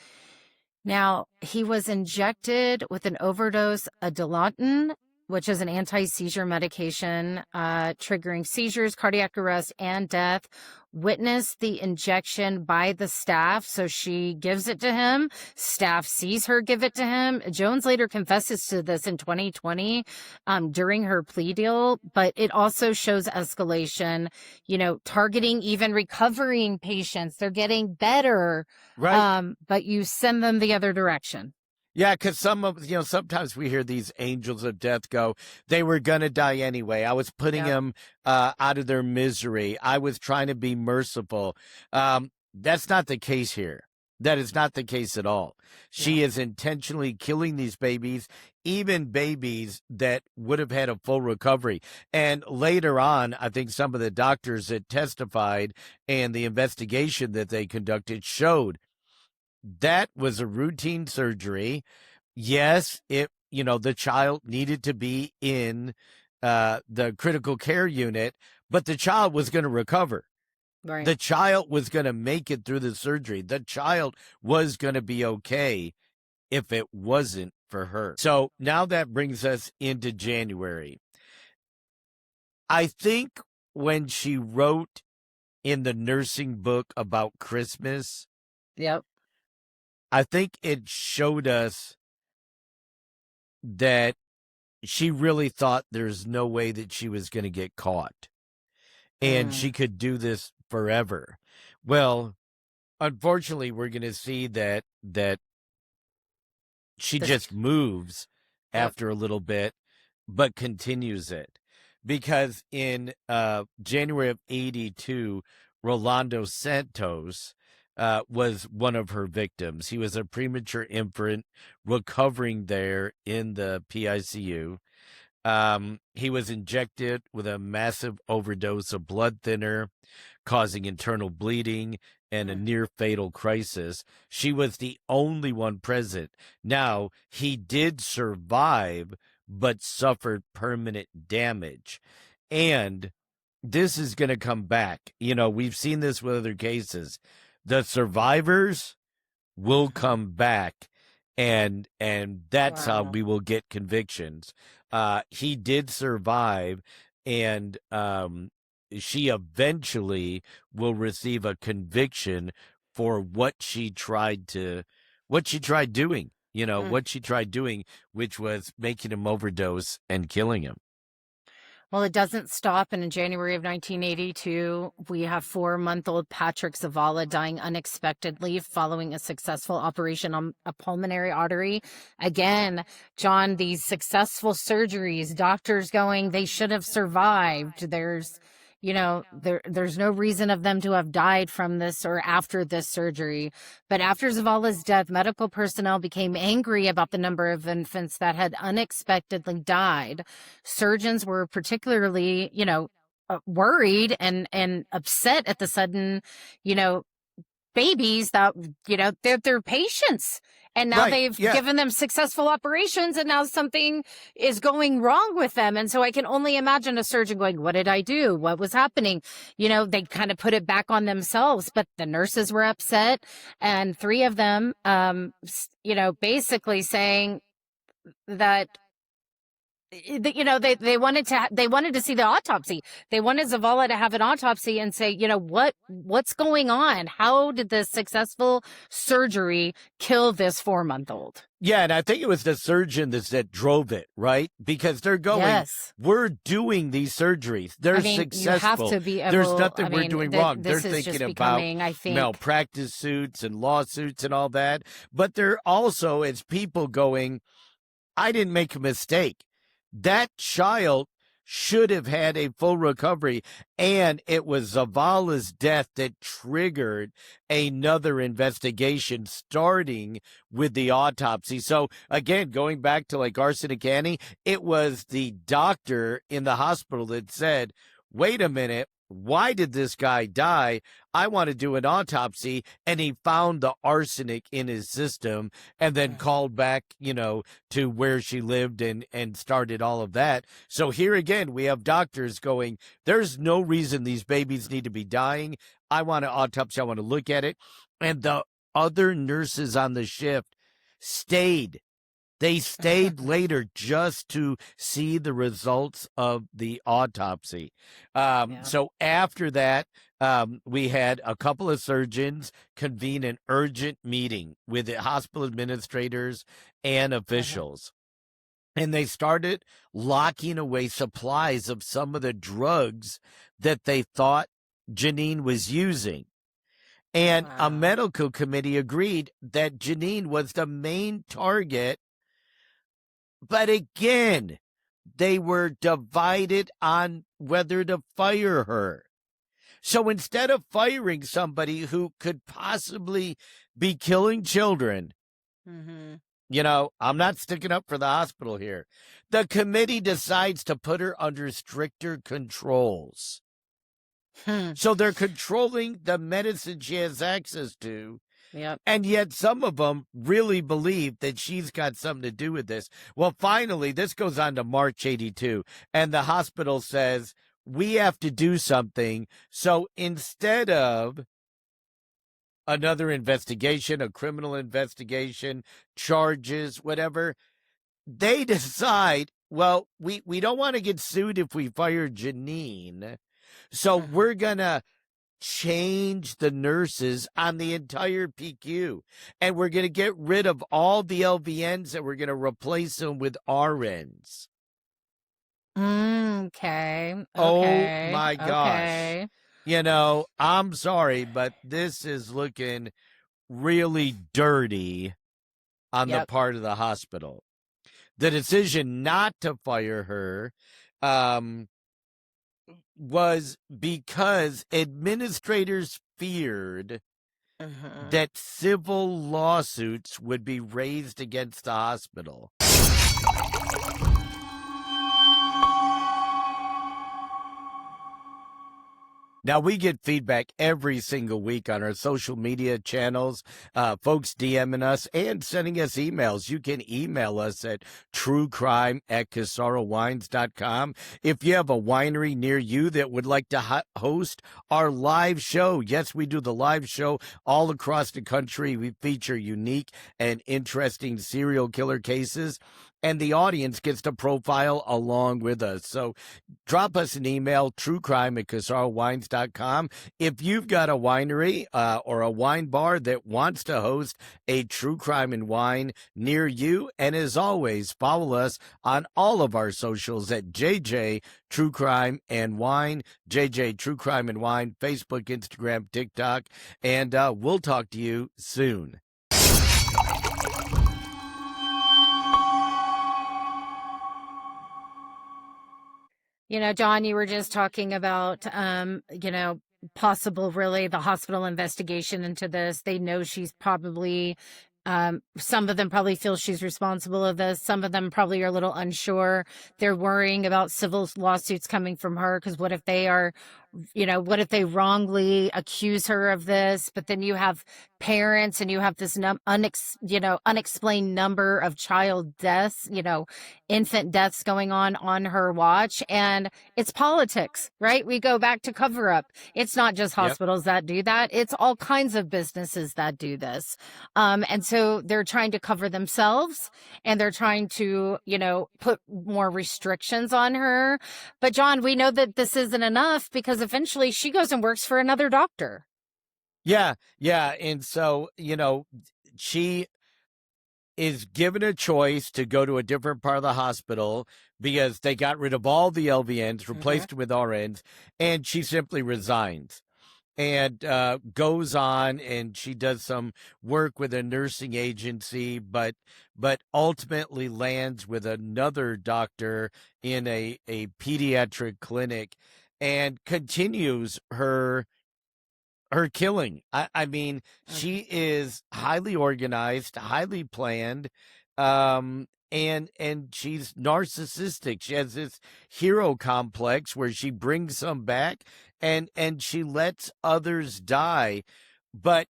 Now, he was injected with an overdose of Dilantin, which is an anti-seizure medication, triggering seizures, cardiac arrest, and death. Witnessed the injection by the staff, so she gives it to him. Staff sees her give it to him. Jones later confesses to this in 2020 during her plea deal, but it also shows escalation, targeting even recovering patients. They're getting better, right? But you send them the other direction. Yeah, because sometimes we hear these angels of death go, they were going to die anyway. I was putting them out of their misery. I was trying to be merciful. That's not the case here. That is not the case at all. She Yeah. is intentionally killing these babies, even babies that would have had a full recovery. And later on, I think some of the doctors that testified and the investigation that they conducted showed that was a routine surgery. Yes, the child needed to be in the critical care unit, but the child was going to recover. Right. The child was going to make it through the surgery. The child was going to be okay if it wasn't for her. So now that brings us into January. I think when she wrote in the nursing book about Christmas, Yep. I think it showed us that she really thought there's no way that she was going to get caught and she could do this forever. Well, unfortunately, we're going to see that she just moves Yep. after a little bit, but continues it. Because in January of 82, Rolando Santos was one of her victims. He was a premature infant recovering there in the PICU. He was injected with a massive overdose of blood thinner, causing internal bleeding and a near fatal crisis. She was the only one present. Now, he did survive, but suffered permanent damage. And this is going to come back. We've seen this with other cases. The survivors will come back, and that's how we will get convictions. He did survive, and she eventually will receive a conviction for what she tried doing, what she tried doing, which was making him overdose and killing him. Well, it doesn't stop. And in January of 1982, we have 4-month-old Patrick Zavala dying unexpectedly following a successful operation on a pulmonary artery. Again, John, these successful surgeries, doctors going, they should have survived. There's no reason of them to have died from this or after this surgery. But after Zavala's death, medical personnel became angry about the number of infants that had unexpectedly died. Surgeons were particularly, worried and upset at the sudden, babies that, they're patients. And now they've given them successful operations, and now something is going wrong with them. And so I can only imagine a surgeon going, what did I do? What was happening? They kind of put it back on themselves, but the nurses were upset, and 3 of them, basically saying that they wanted to see the autopsy. They wanted Zavala to have an autopsy and say, what's going on? How did this successful surgery kill this 4-month-old? Yeah, and I think it was the surgeon that drove it, right? Because they're going, we're doing these surgeries. They're successful. You have to be able, there's nothing we're doing wrong. They're thinking about I think, malpractice suits and lawsuits and all that. But they're also, as people going, I didn't make a mistake. That child should have had a full recovery, and it was Zavala's death that triggered another investigation, starting with the autopsy. So again, going back to like Arsenic Annie, it was the doctor in the hospital that said, wait a minute, why did this guy die? I want to do an autopsy. And he found the arsenic in his system and then called back, to where she lived and started all of that. So here again, we have doctors going, there's no reason these babies need to be dying. I want an autopsy. I want to look at it. And the other nurses on the shift stayed. They stayed later just to see the results of the autopsy. So after that, we had a couple of surgeons convene an urgent meeting with the hospital administrators and officials. And they started locking away supplies of some of the drugs that they thought Genene was using. And a medical committee agreed that Genene was the main target. But again, they were divided on whether to fire her. So instead of firing somebody who could possibly be killing children, Mm-hmm. I'm not sticking up for the hospital here. The committee decides to put her under stricter controls. So they're controlling the medicine she has access to. Yep. And yet some of them really believe that she's got something to do with this. Well, finally, this goes on to March 82, and the hospital says, we have to do something. So instead of another investigation, a criminal investigation, charges, whatever, they decide, well, we don't want to get sued if we fire Genene. So we're going to change the nurses on the entire PQ. And we're going to get rid of all the LVNs and we're going to replace them with RNs. Okay. Oh Okay. my gosh. Okay. I'm sorry, but this is looking really dirty on the Yep. part of the hospital. The decision not to fire her was because administrators feared that civil lawsuits would be raised against the hospital. Now, we get feedback every single week on our social media channels, folks DMing us and sending us emails. You can email us at truecrime@casarowines.com. If you have a winery near you that would like to host our live show, yes, we do the live show all across the country. We feature unique and interesting serial killer cases, and the audience gets to profile along with us. So drop us an email, truecrime@casarowines.com. If you've got a winery or a wine bar that wants to host a True Crime and Wine near you, and as always, follow us on all of our socials at JJ True Crime and Wine, JJ True Crime and Wine, Facebook, Instagram, TikTok, and we'll talk to you soon. John, you were just talking about, possible really the hospital investigation into this. They know she's probably, some of them probably feel she's responsible of this. Some of them probably are a little unsure. They're worrying about civil lawsuits coming from her because what if they are, what if they wrongly accuse her of this? But then you have parents and you have this unexplained number of child deaths, infant deaths going on her watch, and it's politics, right? We go back to cover up. It's not just hospitals that do that. It's all kinds of businesses that do this. And so they're trying to cover themselves and they're trying to, put more restrictions on her. But John, we know that this isn't enough because eventually she goes and works for another doctor. Yeah. And so, she is given a choice to go to a different part of the hospital because they got rid of all the LVNs, replaced them with RNs, and she simply resigns and goes on and she does some work with a nursing agency, but ultimately lands with another doctor in a pediatric clinic and continues her killing. I mean, she is highly organized, highly planned, and she's narcissistic. She has this hero complex where she brings some back and she lets others die. But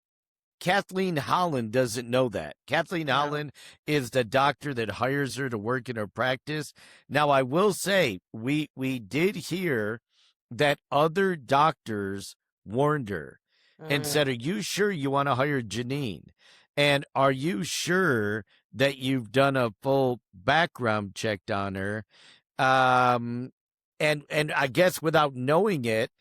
Kathleen Holland doesn't know that. Kathleen Holland is the doctor that hires her to work in her practice. Now, I will say we did hear that other doctors warned her and said, are you sure you want to hire Genene? And are you sure that you've done a full background check on her? And I guess without knowing it,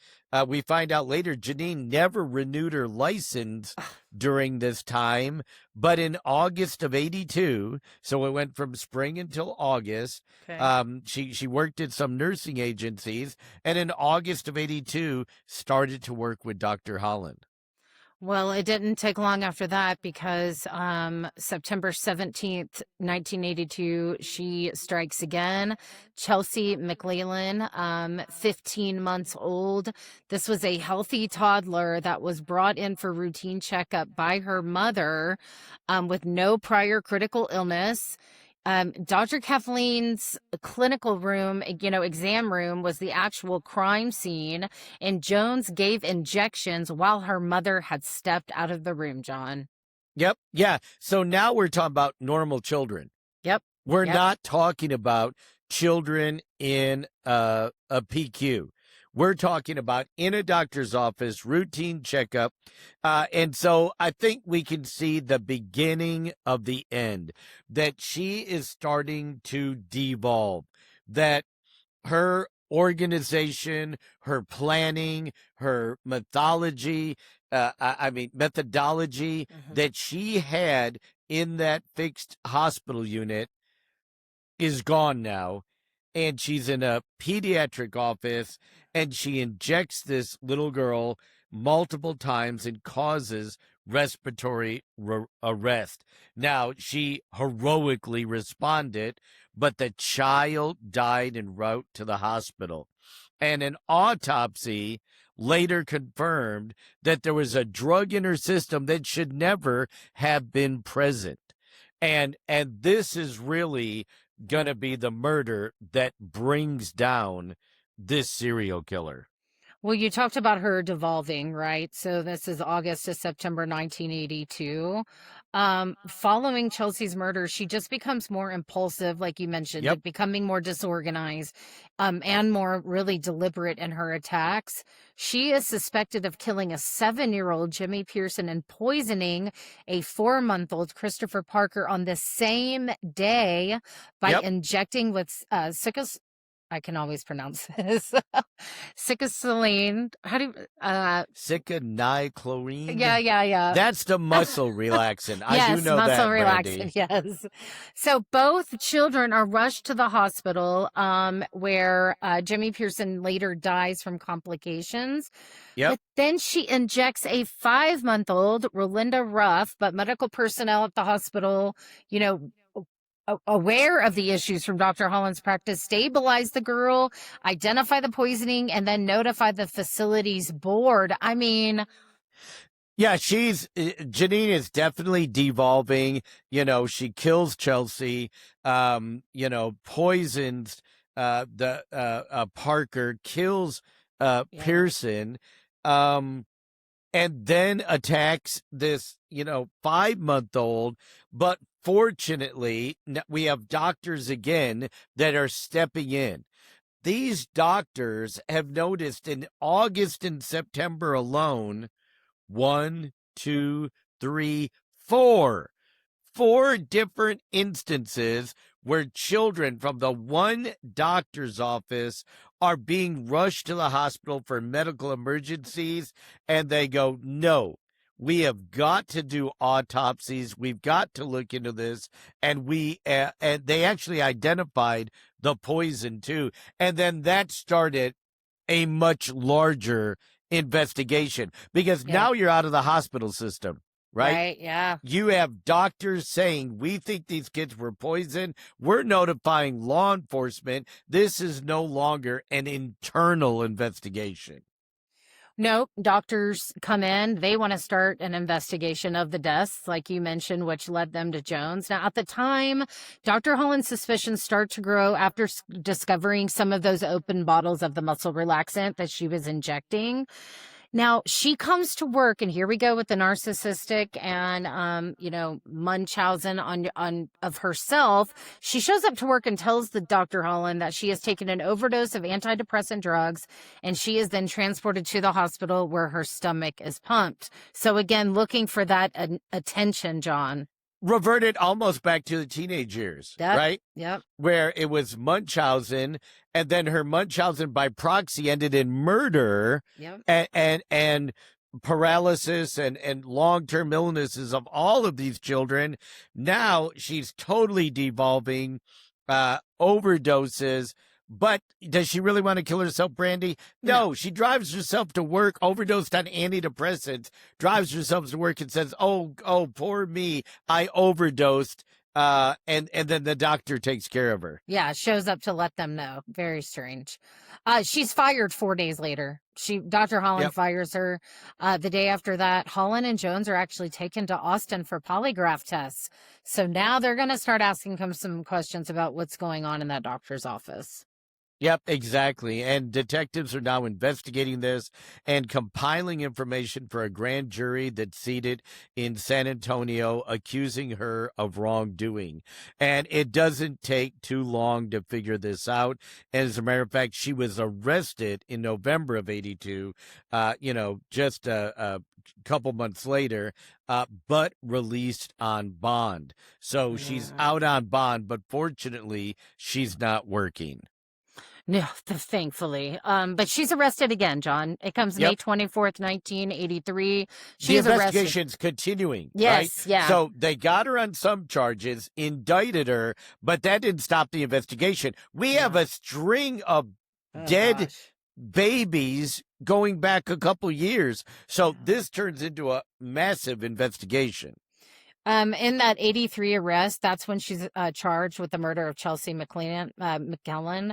we find out later Genene never renewed her license during this time, but in August of 82, so it went from spring until August, she worked at some nursing agencies, and in August of 82 started to work with Dr. Holland. Well, it didn't take long after that because September 17th, 1982, she strikes again. Chelsea McLeland, 15 months old. This was a healthy toddler that was brought in for routine checkup by her mother with no prior critical illness. Dr. Kathleen's clinical room, exam room was the actual crime scene, and Jones gave injections while her mother had stepped out of the room, John. Yep. Yeah. So now we're talking about normal children. Yep. We're Yep. not talking about children in a PQ. We're talking about in a doctor's office, routine checkup. And so I think we can see the beginning of the end, that she is starting to devolve, that her organization, her planning, her methodology, methodology that she had in that fixed hospital unit is gone now. And she's in a pediatric office, and she injects this little girl multiple times and causes respiratory arrest. Now, she heroically responded, but the child died en route to the hospital. And an autopsy later confirmed that there was a drug in her system that should never have been present. And this is really going to be the murder that brings down this serial killer. Well, you talked about her devolving, right? So this is August to September 1982. Following Chelsea's murder, she just becomes more impulsive, like you mentioned, Yep. like becoming more disorganized, and more really deliberate in her attacks. She is suspected of killing a 7-year-old Jimmy Pearson and poisoning a 4-month-old Christopher Parker on the same day by Yep. injecting with I can always pronounce this. Cicasaline. How do you, Cicaniclorine. yeah. That's the muscle relaxant. I Yes, do know muscle that, Brandy. relaxant. Yes. So both children are rushed to the hospital, where Jimmy Pearson later dies from complications. Yep. But then she injects a 5-month-old Rolinda Ruff, but medical personnel at the hospital, aware of the issues from Dr. Holland's practice, stabilize the girl, identify the poisoning, and then notify the facility's board. I mean, yeah, Genene is definitely devolving. She kills Chelsea, poisons the Parker, kills Pearson, and then attacks this 5-month-old. But fortunately, we have doctors again that are stepping in. These doctors have noticed in August and September alone, 1, 2, 3, 4 different instances where children from the one doctor's office are being rushed to the hospital for medical emergencies, and they go, no, we have got to do autopsies. We've got to look into this. And and they actually identified the poison too. And then that started a much larger investigation, because now you're out of the hospital system, right? Right, yeah. You have doctors saying, we think these kids were poisoned. We're notifying law enforcement. This is no longer an internal investigation. No, doctors come in. They want to start an investigation of the deaths, like you mentioned, which led them to Jones. Now, at the time, Dr. Holland's suspicions start to grow after discovering some of those open bottles of the muscle relaxant that she was injecting. Now, she comes to work, and here we go with the narcissistic and, Munchausen of herself. She shows up to work and tells the Dr. Holland that she has taken an overdose of antidepressant drugs, and she is then transported to the hospital where her stomach is pumped. So again, looking for that attention, John. Reverted almost back to the teenage years, right? Yep. Where it was Munchausen, and then her Munchausen by proxy ended in murder. Yep. And paralysis and long-term illnesses of all of these children. Now she's totally devolving, overdoses, But does she really want to kill herself, Brandy? No, she drives herself to work, overdosed on antidepressants, drives herself to work and says, "Oh, poor me, I overdosed." And then the doctor takes care of her. Yeah, shows up to let them know. Very strange. She's fired 4 days later. Dr. Holland Yep. fires her. The day after that, Holland and Jones are actually taken to Austin for polygraph tests. So now they're going to start asking him some questions about what's going on in that doctor's office. Yep, exactly. And detectives are now investigating this and compiling information for a grand jury that's seated in San Antonio, accusing her of wrongdoing. And it doesn't take too long to figure this out. As a matter of fact, she was arrested in November of 82, just a couple months later, but released on bond. So she's out on bond, but fortunately, she's not working. No, thankfully. But she's arrested again, John. It comes May 24th, 1983. She's the arrested. investigation's continuing. Yes, right? yeah. So they got her on some charges, indicted her, but that didn't stop the investigation. We have a string of dead babies going back a couple years. So this turns into a massive investigation. In that 83 arrest, that's when she's charged with the murder of Chelsea McKellen.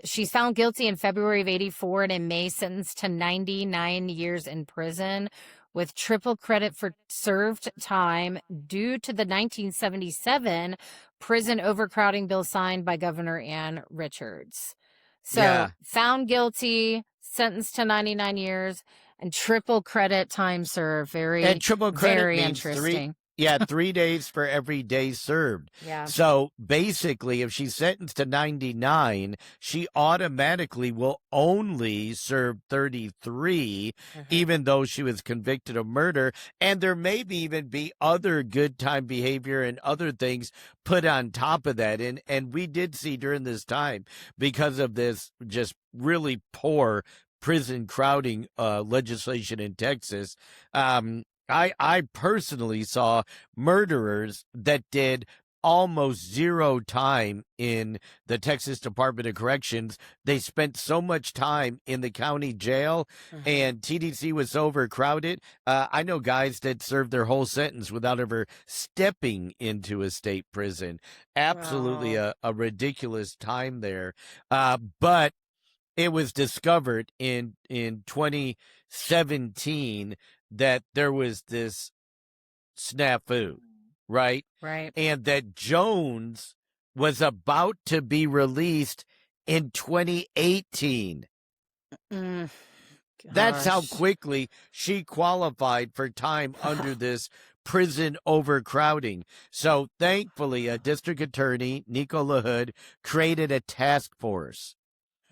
She's found guilty in February of 84 and in May sentenced to 99 years in prison with triple credit for served time due to the 1977 prison overcrowding bill signed by Governor Ann Richards. So found guilty, sentenced to 99 years, and triple credit time served. And triple credit very means interesting. 3 days for every day served. Yeah. So basically, if she's sentenced to 99, she automatically will only serve 33, even though she was convicted of murder. And there may even be other good time behavior and other things put on top of that. And we did see during this time, because of this just really poor prison crowding legislation in Texas, I personally saw murderers that did almost zero time in the Texas Department of Corrections. They spent so much time in the county jail, and TDC was overcrowded. I know guys that served their whole sentence without ever stepping into a state prison. Absolutely a ridiculous time there. But it was discovered in 2017 that there was this snafu, right? Right. And that Jones was about to be released in 2018. That's how quickly she qualified for time under this prison overcrowding. So thankfully, a district attorney, Nico LaHood, created a task force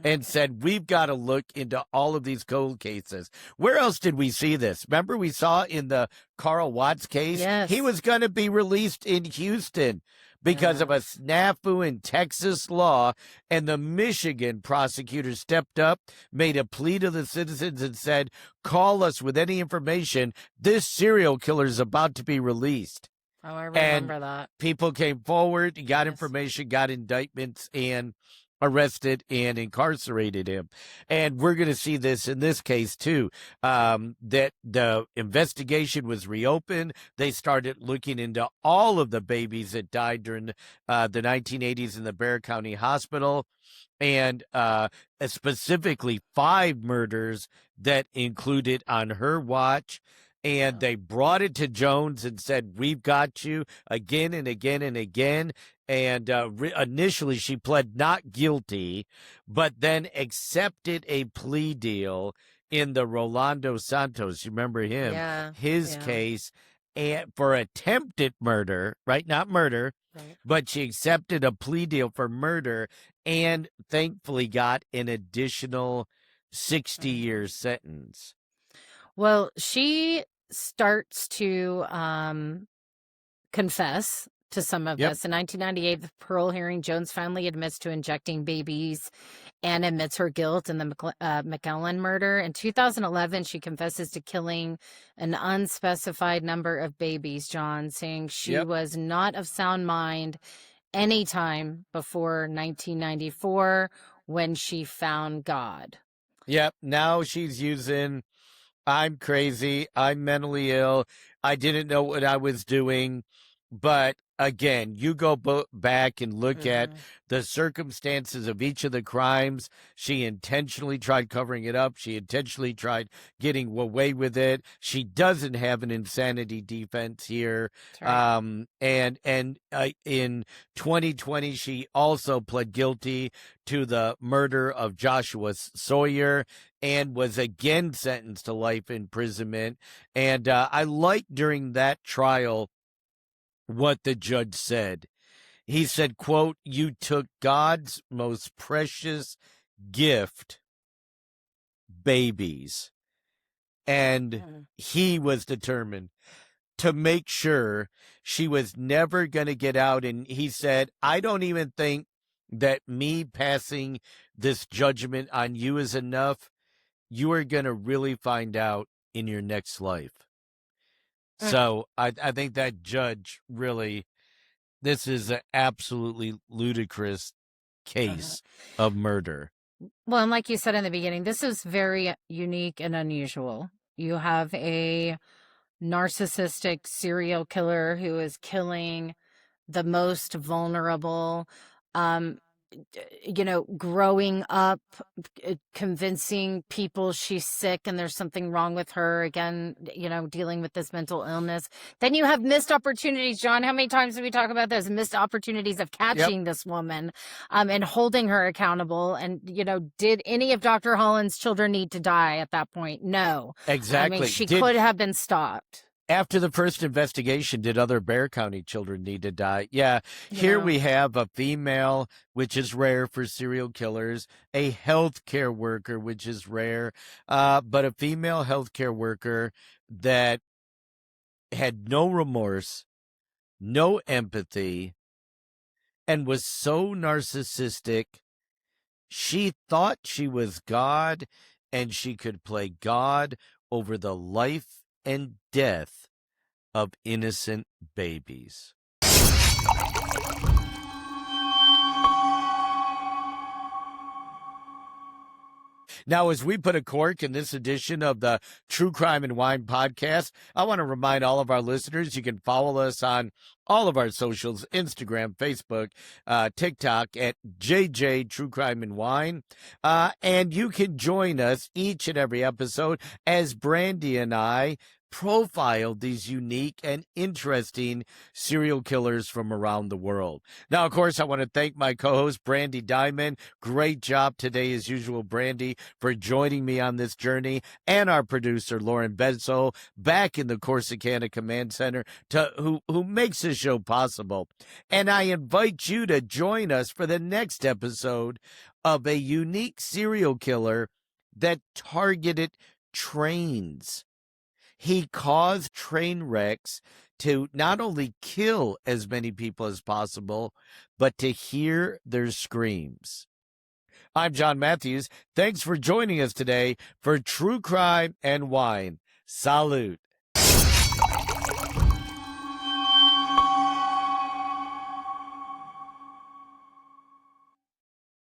and said, we've got to look into all of these cold cases. Where else did we see this? Remember we saw in the Carl Watts case? Yes. He was going to be released in Houston because of a snafu in Texas law, and the Michigan prosecutor stepped up, made a plea to the citizens and said, call us with any information. This serial killer is about to be released. Oh, I remember that. People came forward, got information, got indictments, and arrested and incarcerated him. And we're going to see this in this case too, that the investigation was reopened. They started looking into all of the babies that died during the 1980s in the Bexar County Hospital, and specifically 5 murders that included on her watch. And they brought it to Jones and said, we've got you again and again and again. And initially she pled not guilty, but then accepted a plea deal in the Rolando Santos, you remember him? Yeah. His case, and for attempted murder, right? Not murder, but she accepted a plea deal for murder and thankfully got an additional 60-year sentence. Well, she starts to confess to some of this. In 1998, the parole hearing, Jones finally admits to injecting babies and admits her guilt in the McKellen murder. In 2011, she confesses to killing an unspecified number of babies, John, saying she was not of sound mind anytime before 1994 when she found God. Yep. Now she's using, I'm crazy. I'm mentally ill. I didn't know what I was doing. But again, you go back and look at the circumstances of each of the crimes. She intentionally tried covering it up. She intentionally tried getting away with it. She doesn't have an insanity defense here. Right. And in 2020, she also pled guilty to the murder of Joshua Sawyer and was again sentenced to life imprisonment. And I like during that trial what the judge said. He said, quote, "You took God's most precious gift, babies." And he was determined to make sure she was never going to get out. And he said, "I don't even think that me passing this judgment on you is enough. You are going to really find out in your next life." So I think that judge really, this is an absolutely ludicrous case of murder. Well, and like you said in the beginning, this is very unique and unusual. You have a narcissistic serial killer who is killing the most vulnerable. Um, growing up, convincing people she's sick and there's something wrong with her. Again, dealing with this mental illness. Then you have missed opportunities, John. How many times did we talk about this? Missed opportunities of catching this woman, and holding her accountable. And, did any of Dr. Holland's children need to die at that point? No. Exactly. I mean, she could have been stopped. After the first investigation, did other Bexar County children need to die? Yeah. Here we have a female, which is rare for serial killers, a healthcare worker, which is rare, but a female healthcare worker that had no remorse, no empathy, and was so narcissistic. She thought she was God and she could play God over the life and death of innocent babies. Now, as we put a cork in this edition of the True Crime and Wine podcast, I want to remind all of our listeners you can follow us on all of our socials, Instagram, Facebook, TikTok at JJ True Crime and Wine. And you can join us each and every episode as Brandy and I profiled these unique and interesting serial killers from around the world. Now, of course, I want to thank my co-host, Brandy Diamond. Great job today, as usual, Brandy, for joining me on this journey, and our producer, Lauren Bedsole, back in the Corsicana Command Center, who makes this show possible. And I invite you to join us for the next episode of a unique serial killer that targeted trains. He caused train wrecks to not only kill as many people as possible, but to hear their screams. I'm John Matthews. Thanks for joining us today for True Crime and Wine. Salute.